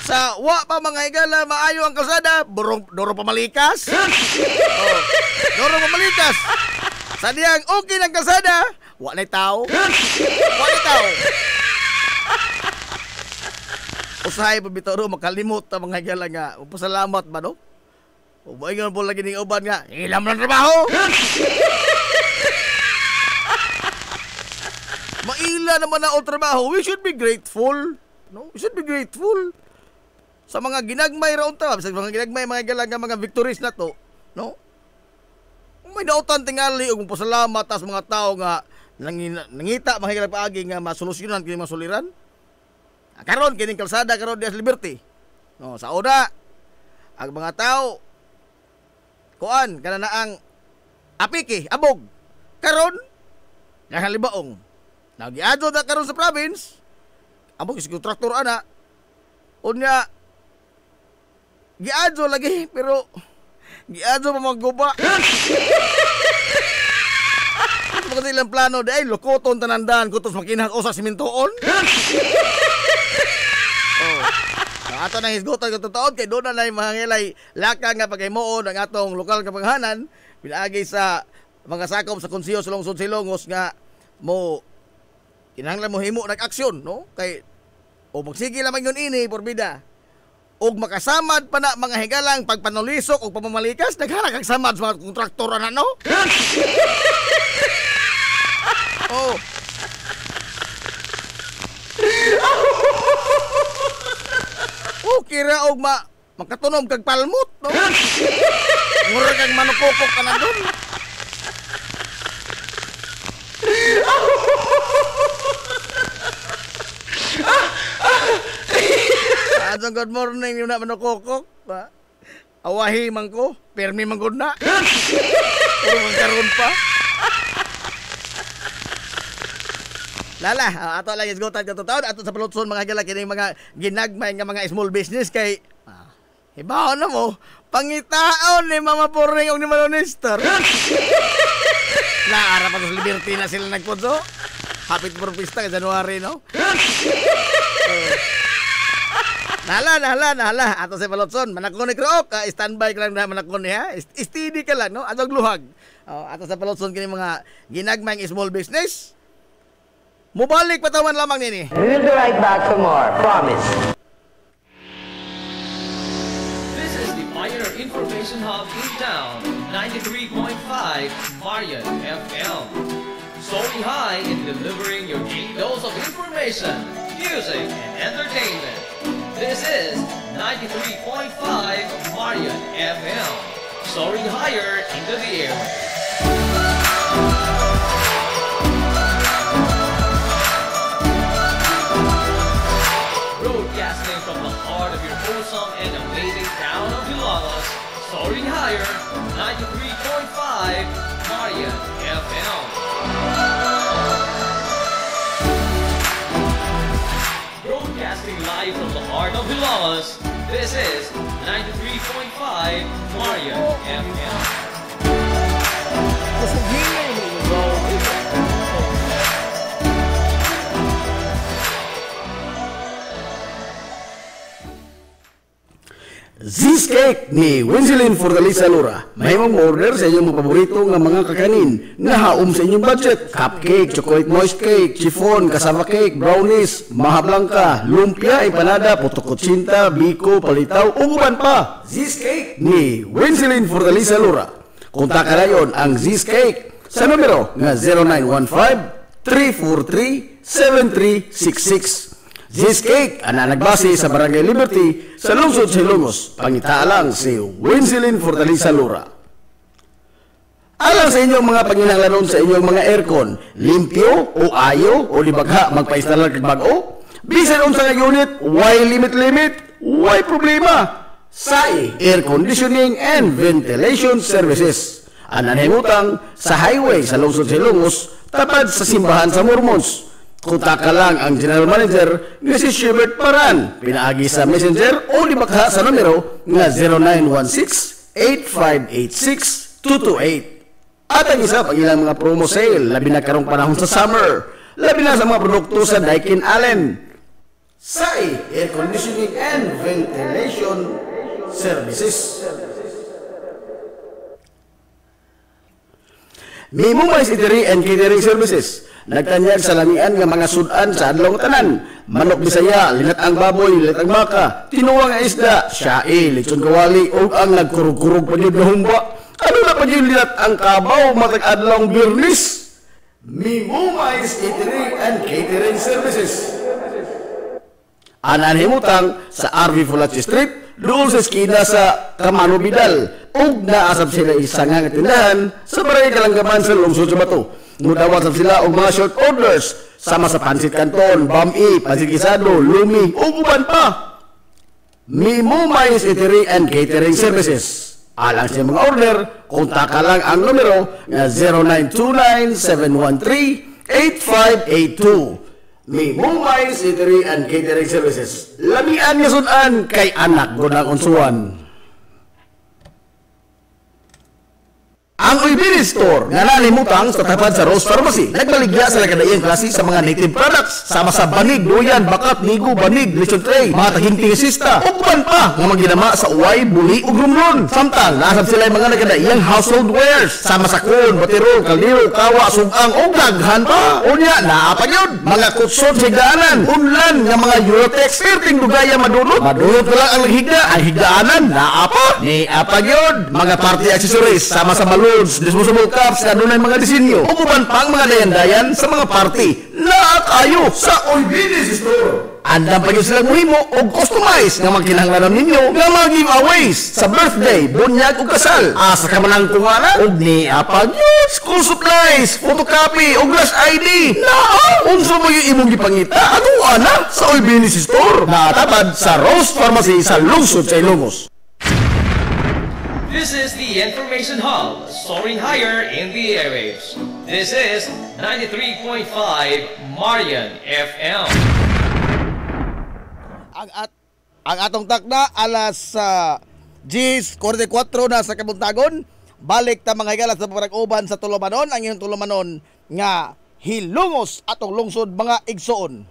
Sa wa pa mga higala maayo ang kalsada, doro pamalikas. Oh, doro pamalikas. Sa diyang okay ng kalsada, wa na'y tao. Wa na'y tao. Usahay pa bitoro makalimot ta mga higala nga. Pasalamat ba no? Ubay nga po lagi ning uban nga, ilam lang trabaho. Maila naman na o trabaho. We should be grateful. No? We should be grateful sa mga ginagmay raon ta, sa mga ginagmay mga galaga mga victories na to, no? May nautan tingali og pasalamat sa mga tao nga nangita mga galag paagi nga masolusyonan kini mga suliran. Karon kining kalsada karon dias Liberty. No, sa una ang mga tao kuan kana na ang apiki, abog. Karon nakalibaong. Nagiadto na karon sa province. Abog is traktor ana. Unya giadto lagi pero giadto pa magguba. Mga ilang plano dahil lokoton tanandaan kutos makinahak o sa simintoon. Oh. Ato nang hisgotan ka totoon kay doon na mga ngilay laka nga paghimuon ang atong lokal nga paghanan pinaagi sa mga sakop sa konseho sa lungsod Silongos nga mo kinahanglan mo himo nag-aksyon no kay o magsige lamang yun ini porbida og makasamad pa na mga higalang pagpanulisok o pamamalikas naghara kag samad sa mga kontraktor na no. Oh. Kira og makatunom kag palmot no. Mura kag manukokok ka na doon. Good morning yung na manukokok ba? Awahi man ko, permi man gud na. Puro magkaroon pa. Lala, ato lang isgotan ka taon ato sa palutson mga gala kining mga ginagmay nga mga small business kay ibaw na mo pangitaon ni Mama Poring og ni Malonister. Naara pa sa Liberty na sila nagpunso. Happy for pista kay January no. Nahala. Ato sa palutson manakon ni Krook, standby ka lang na manakon ha. Steady ka lang no, atong luhag. Ato sa palutson kini mga ginagmay nga small business. Mubalik patawan lamang nini. We'll be right back for more. Promise. This is the Pioneer Information Hub in town, 93.5 Marian FM. Soaring high in delivering your daily dose of information, music, and entertainment. This is 93.5 Marian FM. Soaring higher into the air. Broadcasting from the heart of your wholesome and amazing town of Hilalas, soaring higher, 93.5 Marian FM. Broadcasting live from the heart of Hilalas, this is 93.5 Marian FM. Ziska Cheesecake ni Winsilin Fortaleza Lura. Mahimong order sa inyong mga paborito nga mga kakanin nga haom sa inyong budget. Cupcake, chocolate moist cake, chiffon, cassava cake, brownies, maha blanca, lumpia, empanada, puto kutsinta, biko, palitaw, uguban pa. Cheesecake ni Winsilin Fortaleza Lura. Kontak rayon ang Cheesecake sa numero nga 0915-343-7366. Cheesecake, ana nagbase sa Barangay Liberty sa lungsod Silongos. Pangitaalang si Winsilin Fortaleza Lura. Alang sa inyong mga panginahanglanon sa inyong mga aircon, limpyo o ayo o di bagha magpa-install kag bag-o, bisan unsa nga unit, why limit, why problema. SAI Air Conditioning and Ventilation Services. Ana nahimutang sa highway sa lungsod Silongos, tapad sa simbahan sa Mormons. Kontak ka lang ang General Manager nga si Shubert Paran. Pinaagi sa Messenger o libakha sa numero nga 0916-8586-228. At ang isa pang ilang mga promo sale, labi na karong panahon sa summer, labi na sa mga produkto sa Daikin Allen. SAI Air Conditioning and Ventilation Services. Mimo Mais Eatery and Catering Services. Nagtanyag sa lamian nga mga sudan sa adlaw tanan. Manok Bisaya, linatang baboy, linatang baka, tinuwang nga isda, siyae, lechon kawali, o ang nagkurug-kurug pa yun na humba. Ano na pa yun linatang kabaw, matag adlaw birnis? Mimo Mais Eatery and Catering Services. Anan himutang sa RV Fulachi Street, doon sa eskina sa Camano Vidal, ug naasab sila isang nga tindahan sa Barangay Kalanggaman sa lungsod sa Bato. Mudawat sila og mga short orders sama sa pansit canton, bami, pansit gisado, lumi, ug uban pa. Mimo Mais Eatery and Catering Services. Alang sa mga order, kontak ka lang ang numero na 0929-713-8582. Mimo Mais Eatery and Catering Services. Lamian nga sudan kay anak gunang unsuan. Ang Uybini Store nga nalimutang sa tapat sa Rose Pharmacy nagbaligya sa kadayang klase sa mga native products sama sa banig, duyan, bakat, nigo, banig, lechon tray, mga taging-tingisista ugban pa nga maginama sa uway, buli ug rumron. Samtang nasab sila mga nagkadayang household wares sama sa kun, batero, kaldero, kawa, sugang ug daghan pa. Unya naa pa gyud mga kutsot sa higdaanan, unlan nga mga Eurotex perting dugaya madulot pa lang ang higda, ang higdaanan naa pa ni apa gyud mga party accessories sama sa balon, disposable cups na doon ay mga disenyo. Uguban pang mga dayan-dayan sa mga party na kayo sa Uybini Store. Andam pa yun silang muhimo o customize nga magkinahanglanan ninyo nga mga giveaways sa birthday, bunyag o kasal. Asa ka man ang kungana o ni apag yun, school supplies, photocopy o glass ID. Unso mo yung imong gipangita? Ano ana sa Uybini Store? Natabad sa Rose Pharmacy sa lungsod sa Ilongos. This is the Information Hub, soaring higher in the airwaves. This is 93.5 Marian FM. Ang atong takna alas 10:44 na sa Kabuntagon. Balik ta mga higala sa parag-uban sa Tulumanon, ang iyong Tulumanon nga hilungos atong lungsod mga igsoon.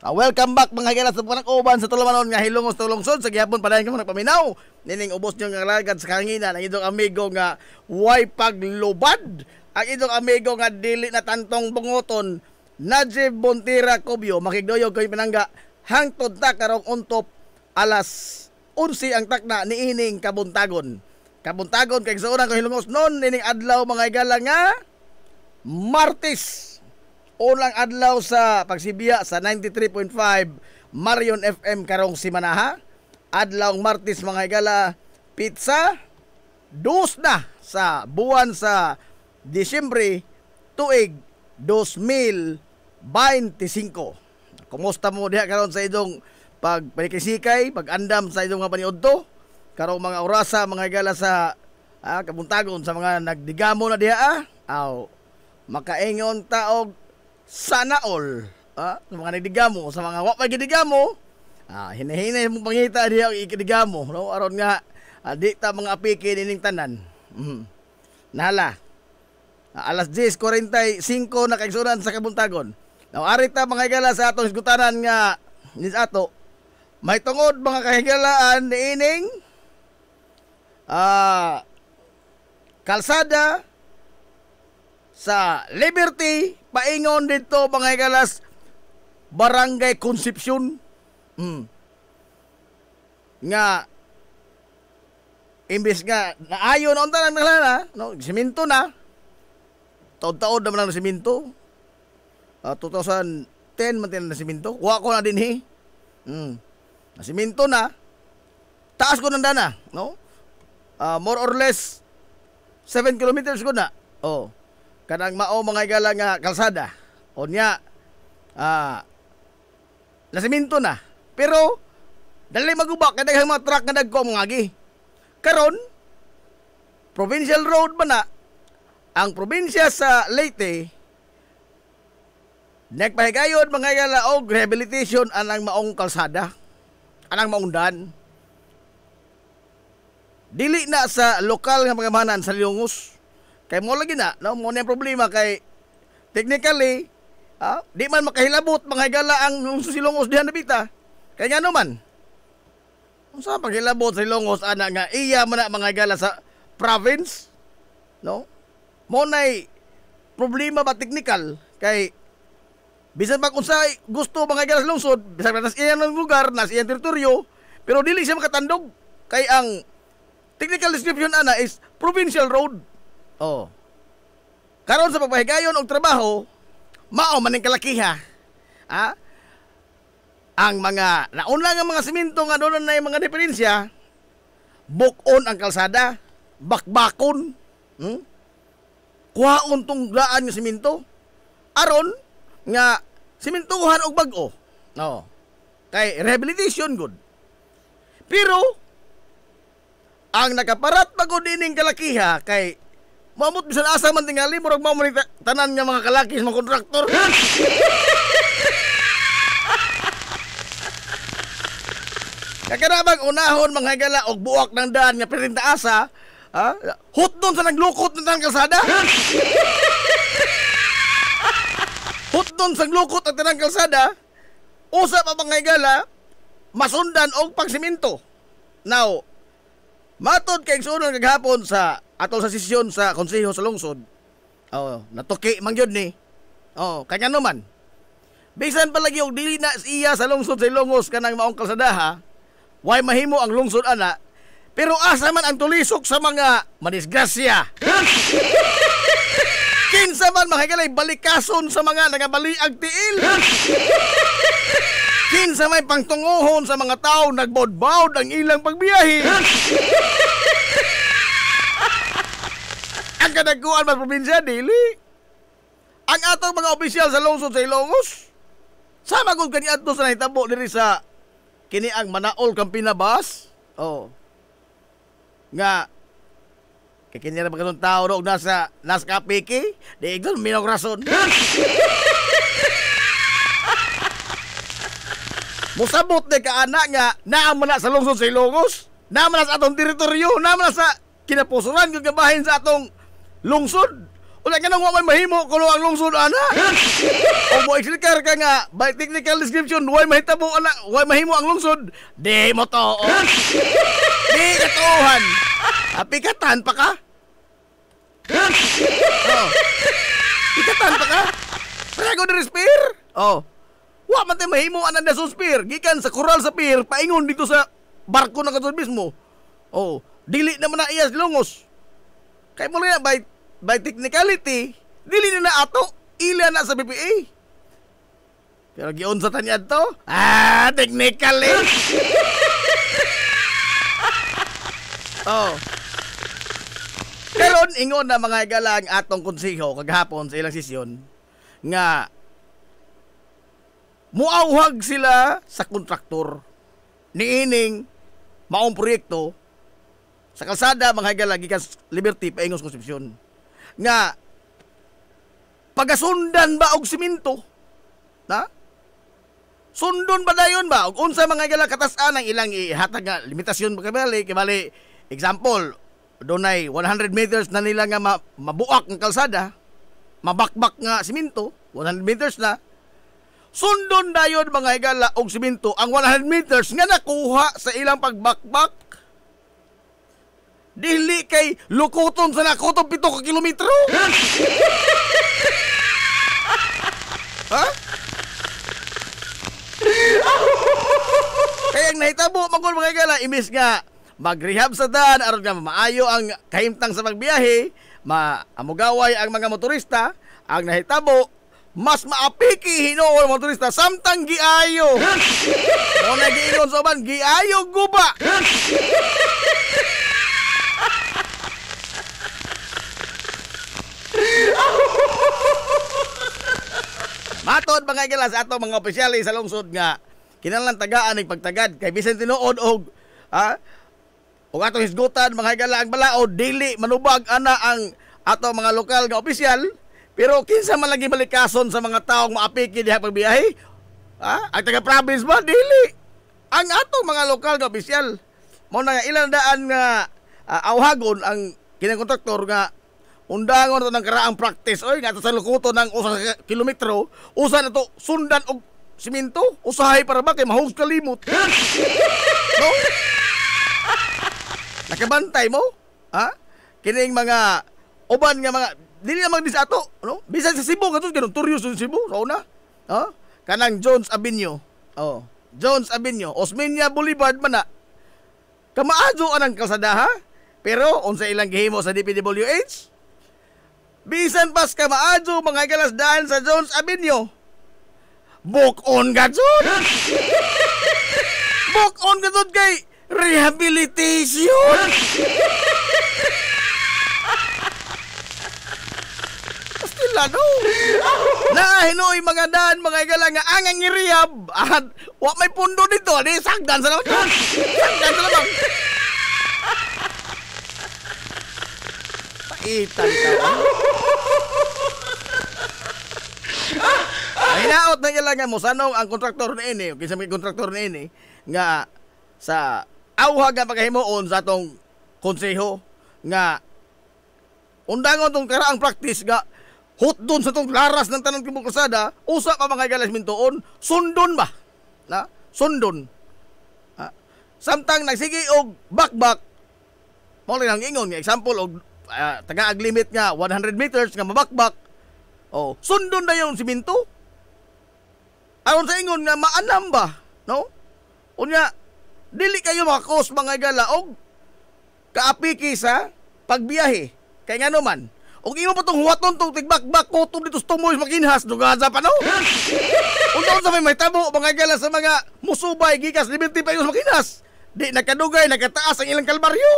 Welcome back mga higala sa parag-uban sa Tulumanon nga hilungos sa lungsod. Sa gihapon padayon ka nagpaminaw. Nining ubos nyo nga lagad sa kanginan ang idong amigo nga way paglubad. Ang idong amigo nga dili na tantong bungoton. Najib Bontira Cobio makigdoyog kay pinangga hangtod ta karong untop alas 11 ang takna ni ining Kabuntagon. Kabuntagon kay sa unang kahilungos noon nining adlaw mga higala nga Martes. Unang adlaw sa pagsibiya sa 93.5 Marion FM karong simanaha. Adlaw Martes mga higala, pizza dos na sa buwan sa Disyembre tuig 2025. Kumusta mo diha karon sa idong pagpanikisikay, pag-andam sa idong mga paniudto karong mga orasa mga higala sa Kabuntagon sa mga nagdigamo na diha makaingon taog sana all sa mga nagdigamo, sa mga wapay gidigamo hinahinay mong pangita diha ang ikidigamo no? Aron nga di ta mga apiki nining tanan Nahala. Alas 10:45 na kaigsunan sa kabuntagon. Now arita mga higala sa atong isgutanan nga nis ato. May tungod mga kahigalaan ni ining kalsada sa Liberty paingon dito mga higalas Barangay Concepcion. Nga imbis nga naayo na unta na no, siminto na. Taon-taon naman ang siminto. 2010 man tin na siminto. Kuha ko na din nasiminto na. Taas ko ng dana, no? More or less 7 kilometers ko na. Kanang mao mga higala nga kalsada. O niya nasiminto na. Pero dali magubak kada mga truck nga dagko mga agi. Karon provincial road man na. Ang probinsya sa Leyte nagpahigayon mga higala og rehabilitation anang maong kalsada. Anang maundan. Dili na sa lokal nga pangamahanan sa Liongos. Kay mo lagi na, no? Mo na problema kay technically, di man makahilabot mga higala ang Silongos dihan na bita. Kay nga naman. Unsa paghilabot sa Silongos ana nga iya man na mga higala sa province, no? Mo nay problema ba technical kay bisan pa kung sa gusto mga higala sa lungsod, bisan pa nas iyang lugar, nas iyang teritoryo, pero dili siya makatandog kay ang technical description ana is provincial road. Karon sa pagpahigayon og trabaho, mao man ning kalakiha. Ang mga nauna nga mga semento nga doon na mga diferensya, bukon ang kalsada, bakbakon. Kuhaon tong daan nga semento. Aron nga sementuhan og bag-o. Kay rehabilitation good. Pero ang nakaparat pagod ining kalakiha kay mamot bisan asa man tingali murag mao man tanan nga mga kalaki sa mga kontraktor. Kakarabang unahon mga higala og buwak ng daan nga pirinta asa, hut doon sa naglukot ng kalsada. Hut doon sa naglukot at ng kalsada, usa pa mga higala masundan og pagsiminto. Now, matod kay igsuon kaghapon sa atol sa sesyon sa konseho sa lungsod. Natuki man gyud ni. Kanya naman. Bisan palagi og dili na iya sa lungsod sa Ilongos kanang maong kalsadaha, way mahimo ang lungsod ana. Pero asa man ang tulisok sa mga madisgrasya. Kinsa man mahigalay balikason sa mga nagabaliag tiil. Kinsa may pangtunguhon sa mga tao nagbodbawd ang ilang pagbiyahe. Ang kadaguan man probinsya dili. Ang atong mga opisyal sa lungsod sa Ilongos, sama kung kaniadto sa nahitabo diri sa kini ang Manaol Campina Bus. Nga kay kini ra mga tao ro nasa kapiki, di ignon minog rason. Musabot de ka ana nga naa man na sa lungsod sa Ilongos, naa man na sa atong teritoryo, naa man na sa kinapusuran gyud nga bahin sa atong lungsod. Wala ka nang may mahimo kuno ang lungsod ana. O mo explicar ka nga by technical description way mahitabo ana, way mahimo ang lungsod. Di mo to. Di katuhan. Pikatan pa ka? Pikatan pa ka? Prago de spear? Wa man tay mahimo ana na spear. Gikan sa koral sa pier paingon dito sa barko na kadto mismo. Dili naman na iya lungos. Kay mo na by technicality, dili na ato, ila na sa BPA. Pero giun sa tanyad to, technically. Karon ingon na mga higala ang atong konseho kaghapon sa ilang sesyon nga muawhag sila sa kontraktor niining maong proyekto sa kalsada mga higala gikan Liberty paingon sa Concepcion nga pagasundan ba og simento na sundon ba dayon ba og unsa mga higala katas-an ang ilang ihatag nga limitasyon kay bali example dunay 100 meters na nila nga mabuak ng kalsada, mabakbak nga siminto, 100 meters na. Sundon dayon mga higala og siminto ang 100 meters nga nakuha sa ilang pagbakbak. Dili kay lukuton sa nakuton 7 ka kilometro. Ha? Kaya ang nahitabo magol mga higala imbis nga mag-rehab sa daan aron nga maayo ang kahimtang sa pagbiyahe, maamugaway ang mga motorista, ang nahitabo mas maapiki hinuon ang motorista samtang giayo. O na giingon sa uban, giayo guba. Matod mga higala sa ato mga opisyales sa lungsod nga kinahanglan tagaan ning pagtagad kay bisan tinuod og ug atong hisgutan mga higala ang balaod dili manubag ana ang ato mga lokal nga opisyal, pero kinsa man lagi balikason sa mga taong maapiki diha pagbiyahe? Ang taga province ba dili. Ang atong mga lokal nga opisyal mo na ilang daan nga awhagon ang kinang kontraktor nga undangon to ng karaang practice oy nga sa lukuton ng 1 kilometro usa na to sundan og siminto usahay para ba kay mahus kalimot. No? Nakabantay mo? Kining mga uban nga mga dili na magdis ato, no? Bisan sa Cebu kato ganun turyo sa Cebu sa una. Kanang Jones Avenue. Jones Avenue, Osmeña Boulevard man na. Kamaadyo anang kalsada ha? Pero unsa ilang gihimo sa DPWH? Bisan pas kamaadyo mga galas daan sa Jones Avenue. Book on gadzon. Book on gadzon kay rehabilitation. Pastila no. Hinoy mga daan mga igala nga angang i-rehab at wa may pundo dito, di sagdan sa naman. Sagdan sa naman. Paitan ka. Hinaot na nila nga mo sanong ang kontraktor na ini, kinsa may kontraktor na ini nga sa awhag nga paghimuon sa atong konseho nga undangon tong karaang practice nga hot doon sa tong laras ng tanang tibok kalsada, usa pa mga galas mintuon, sundon ba? Na? Sundon. Samtang nagsige og bakbak, mo lang ingon nga example og taga-ag limit nga 100 meters nga mabakbak. Sundon na yung siminto. Aron sa ingon nga maanam ba, no? Unya dili kayo makakos mga gala og kaapiki sa pagbiyahe. Kay ngano man, og imo pa tong huwaton tong tigbakbak kutob dito sa tumoy makinhas dugaza pa no. Unsa may mahitabo mga gala sa mga musubay gikas Liberty pa sa makinhas. Di nakadugay nakataas ang ilang kalbaryo.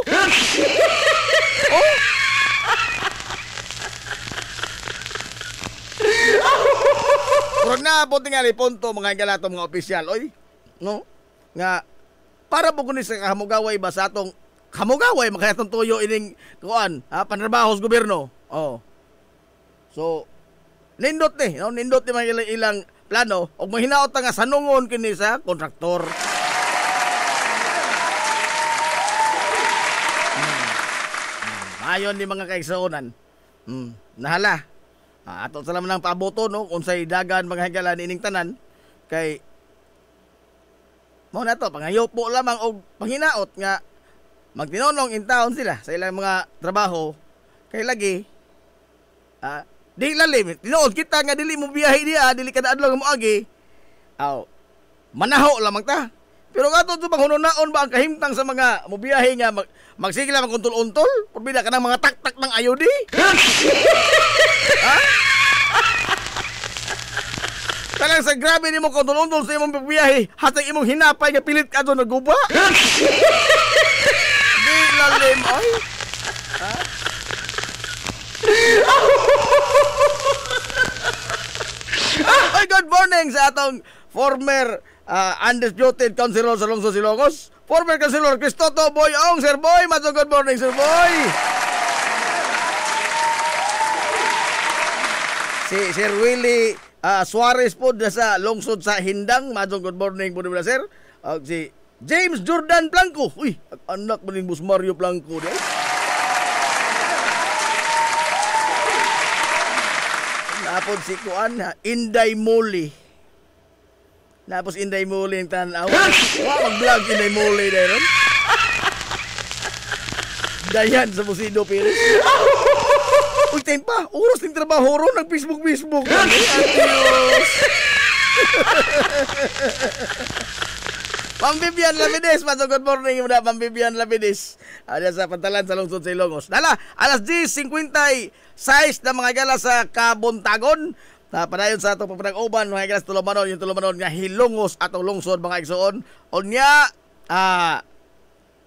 Kurang na po tingali punto mga galato mga opisyal oy, no? Nga para po kunin sa kamugaway ba sa atong kamugaway makayatong tuyo ining kuan pantrabaho sa gobyerno. So nindot ni, no? Nindot ni mga ilang plano og mahinaot nga sanungon kini sa kontraktor. Ayon ni mga kaigsuonan. Nahala. Ato sa lamang ng paaboto no unsay dagan mga higala ining tanan kay mo na to pangayopo lamang og panghinaot nga magtinonong in town sila sa ilang mga trabaho kay lagi di lalim tinuod kita nga dili mo biyahe diha dili kada adlaw mo agi manaho lamang ta pero ato to panghunaon ba ang kahimtang sa mga mobiyahe nga magsige lamang untol-untol pabila ka ng mga tak-tak ng ayodi. Talang sa grabe ni mo kontrol sa imong pagbiyahe hatang imong hinapay nga pilit ka doon naguba. Di lalim ay. Ay, good morning sa atong former undisputed councilor sa Lungsod Ilocos, former councilor Cristoto Boyong. Sir Boy, good morning Sir Boy. Si Sir Willie Suarez po sa lungsod sa Hindang. Good morning po nila sir. Si James Jordan Blanco. Uy, anak mo ni Bus Mario Blanco. napod si Kuan, Inday Muli. Napos Inday Muli yung tanaw. Mag-vlog Inday Muli na ron. Dayan sa Busido Piris. Uy, time pa. Oras ng trabaho ron. Nag-Facebook. Adios. Pambibian Lapides. Good morning. Pambibian Lapides. Ada sa Pantalan sa lungsod sa Ilongos. Nala, alas 10:56 na mga gala sa Kabuntagon. Padayon sa itong papanag-uban, mga gala sa Tulumanon. Yung Tulumanon nga Hilongos atong lungsod mga igsoon. O niya,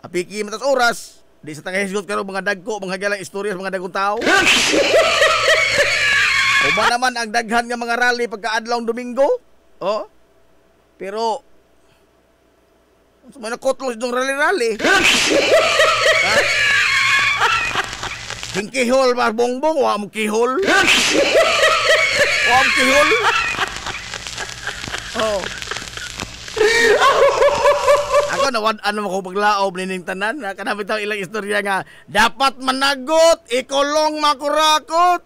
apiki matas oras. Di sa tagahisgot karon mga dagko, mga galang istorya sa mga dagkong tao. Uba naman ang daghan nga mga rally pagkaadlawng Domingo. Oh. Pero sumana kotlos dong rally. Ha? Hingkihol ba bongbong, wa mo kihol. Wa mo kihol. Oh. Ako ano ko paglaob nining tanan, kanami taw ilang istorya nga dapat managot, ikulong makurakot.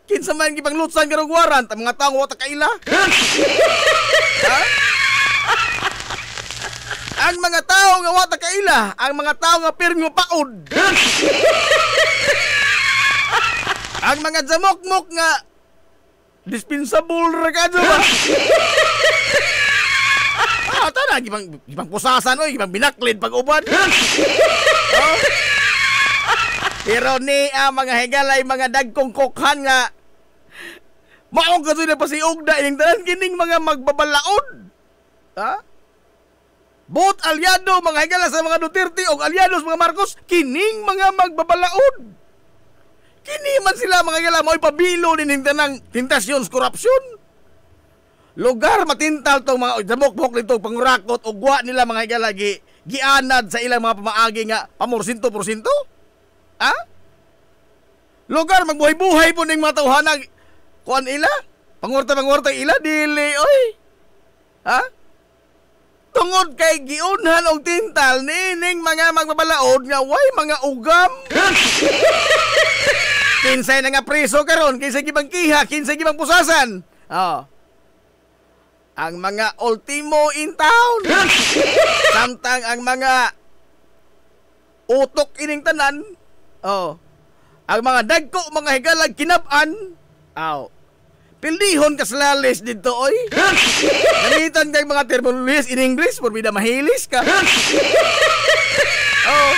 Kinsa man gipanglutsan karong warrant, ang mga tawo wa ta kaila. Ha? Ang mga tawo nga wa ta kaila, ang mga tawo nga pirngo paod. Ang mga jamok-mok nga dispensable ra kadto ba? Tana, gibang pusasan, oy, gibang binaklid pag-uban. Oh. Pero ni mga higalay, mga dagkong kokhan nga, maong kasi na pasiog na ining tanan, kining mga magbabalaod. Ha? Both aliado, mga higala sa mga Duterte, o aliado sa mga Marcos, kining mga magbabalaod. Kini man sila, mga higala, mo'y pabilo nining tanang tentasyon, korupsyon. Lugar matintal tong mga damok-bok nito pangurakot o gwa nila mga higalagi gianad sa ilang mga pamaagi nga pamorsinto-porsinto? Ha? Lugar magbuhay-buhay po ning mga tawhanag kuan ila? Pangorta ila dili oy. Ha? Tungod kay giunhan og tintal nining mga magbabalaod nga way mga ugam. Kinsay na nga preso karon, kinsay gibang kiha, kinsay gibang pusasan. Oh. Ang mga ultimo in town. Samtang ang mga utok ining tanan. Oh. Ang mga dagko, mga higalag kinab-an. Oh. Pildihon kaslalis dito, oy. Gamitan kay mga terminologies in English, porbida mahilis ka. Oh.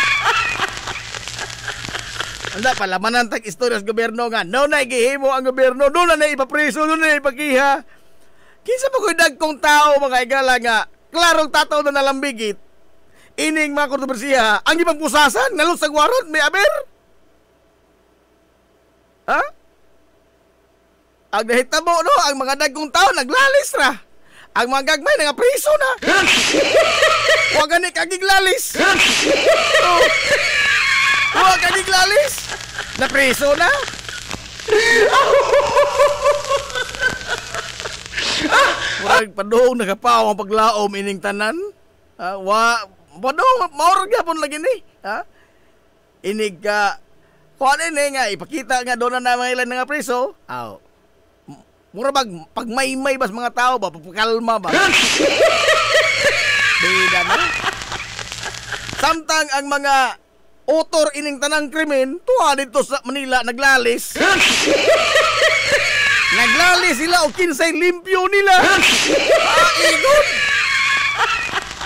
Anda pala manantag istorya sa gobyerno nga. No na gihimo ang gobyerno, no na ipapreso, no na ipakiha. Kinsa pa ko'y dagkong tao mga igala nga klarong tataw na nalambigit ining mga kontrobersiya ang ibang pusasan nalot sa warrant may aber. Ha? Ang nahitabo no ang mga dagkong tao naglalis ra. Ang mga gagmay nga priso na. Wa gani kagiglalis. Oh. Wa kagiglalis. Na priso na. Wag padung nakapaw ang paglaom ining tanan. Wa padung maor gyapon lagi ni. Ha? Inig ka kuan ini nga ipakita nga doon na mga ilan nga preso. Aw. Mura bag pag may bas mga tao ba papakalma ba? Bida na. Samtang ang mga autor ining tanang krimen tuwa dito sa Manila naglalis. Naglalis sila o kinsay limpyo nila. Igon.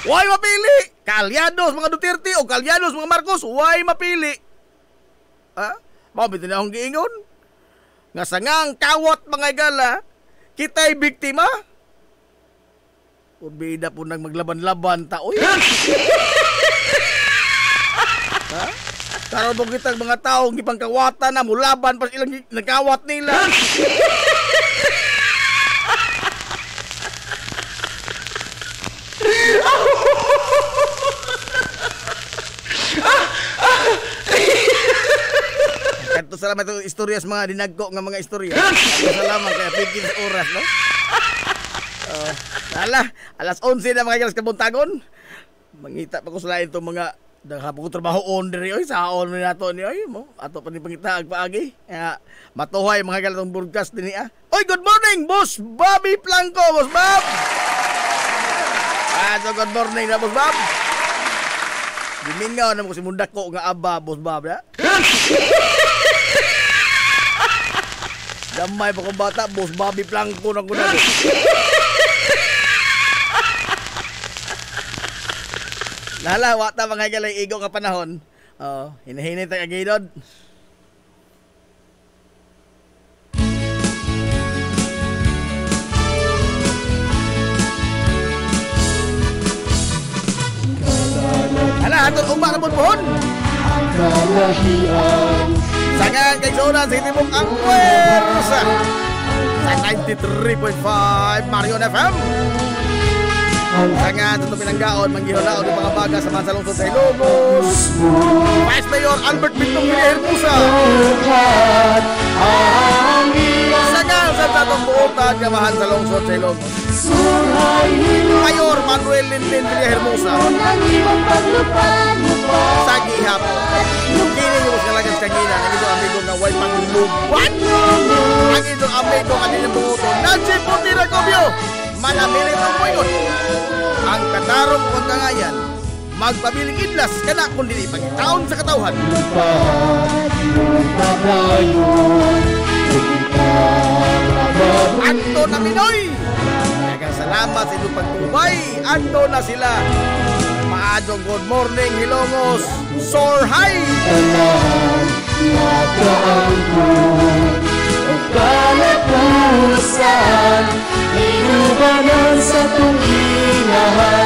Why mapili? Kalyados mga Duterte o kalyados mga Marcos, why mapili? Ha? Mabitin na akong giingon. Nga sangang kawat mga igala, kita'y biktima. Urbida po nang maglaban-laban taoy. Ha? Karon mo kitang mga tao gipang kawatan na mulaban pa ilang nagkawat nila. Kanto salamat itong istorya sa mga dinagko nga mga istorya. Kanto salamat kaya pigil sa oras, no? Alas 11 na mga galas kabuntagon. Mangita pa ko sa lain itong mga Daghapon ko trabaho on diri oy sa on ni nato ni oy mo ato pa ni pangita agpaagi. Matuhay mga galatong broadcast dinhi ah. Oy, good morning, Boss Bobby Blanco, Boss Bob. So good morning na Boss Bob. Dimingaw na mo si mundak ko nga aba Boss Bob ya. Damay pa kong bata, Boss Bobby Blanco na kuna. Lala, wata mga galay igo ka panahon. Hinahinay tayo agidod. Hala, hatod umba na bunbuhon. Sangan kay Jonas, hindi mong ang pwersa. Sa 93.5 Marion FM. Sangan, ito pinanggaon, manggihulaon ng mga baga sa mga salungsod sa Ilocos. Vice Mayor Albert Bintong Hermosa. Sangan, sa tatong buotan, kamahan sa lungsod sa Ilocos. Mayor Manuel Linlin Hermosa. Sa gihap. Kini yung kalagas kagina, ang ito amigo nga way panglubat. Ang ito amigo kanina buoto. Nancy Puti Racobio. Manamilit ang mayon. Ang katarong pagkangayan, magpabiling idlas ka na kung dili pagitaon sa katawhan. Anto na Minoy! Dagang salamat sa inyong pagtubay. Anto na sila. Maadong good morning, Hilongos. Soar high! Kalapusan, inubanan sa tunginahan.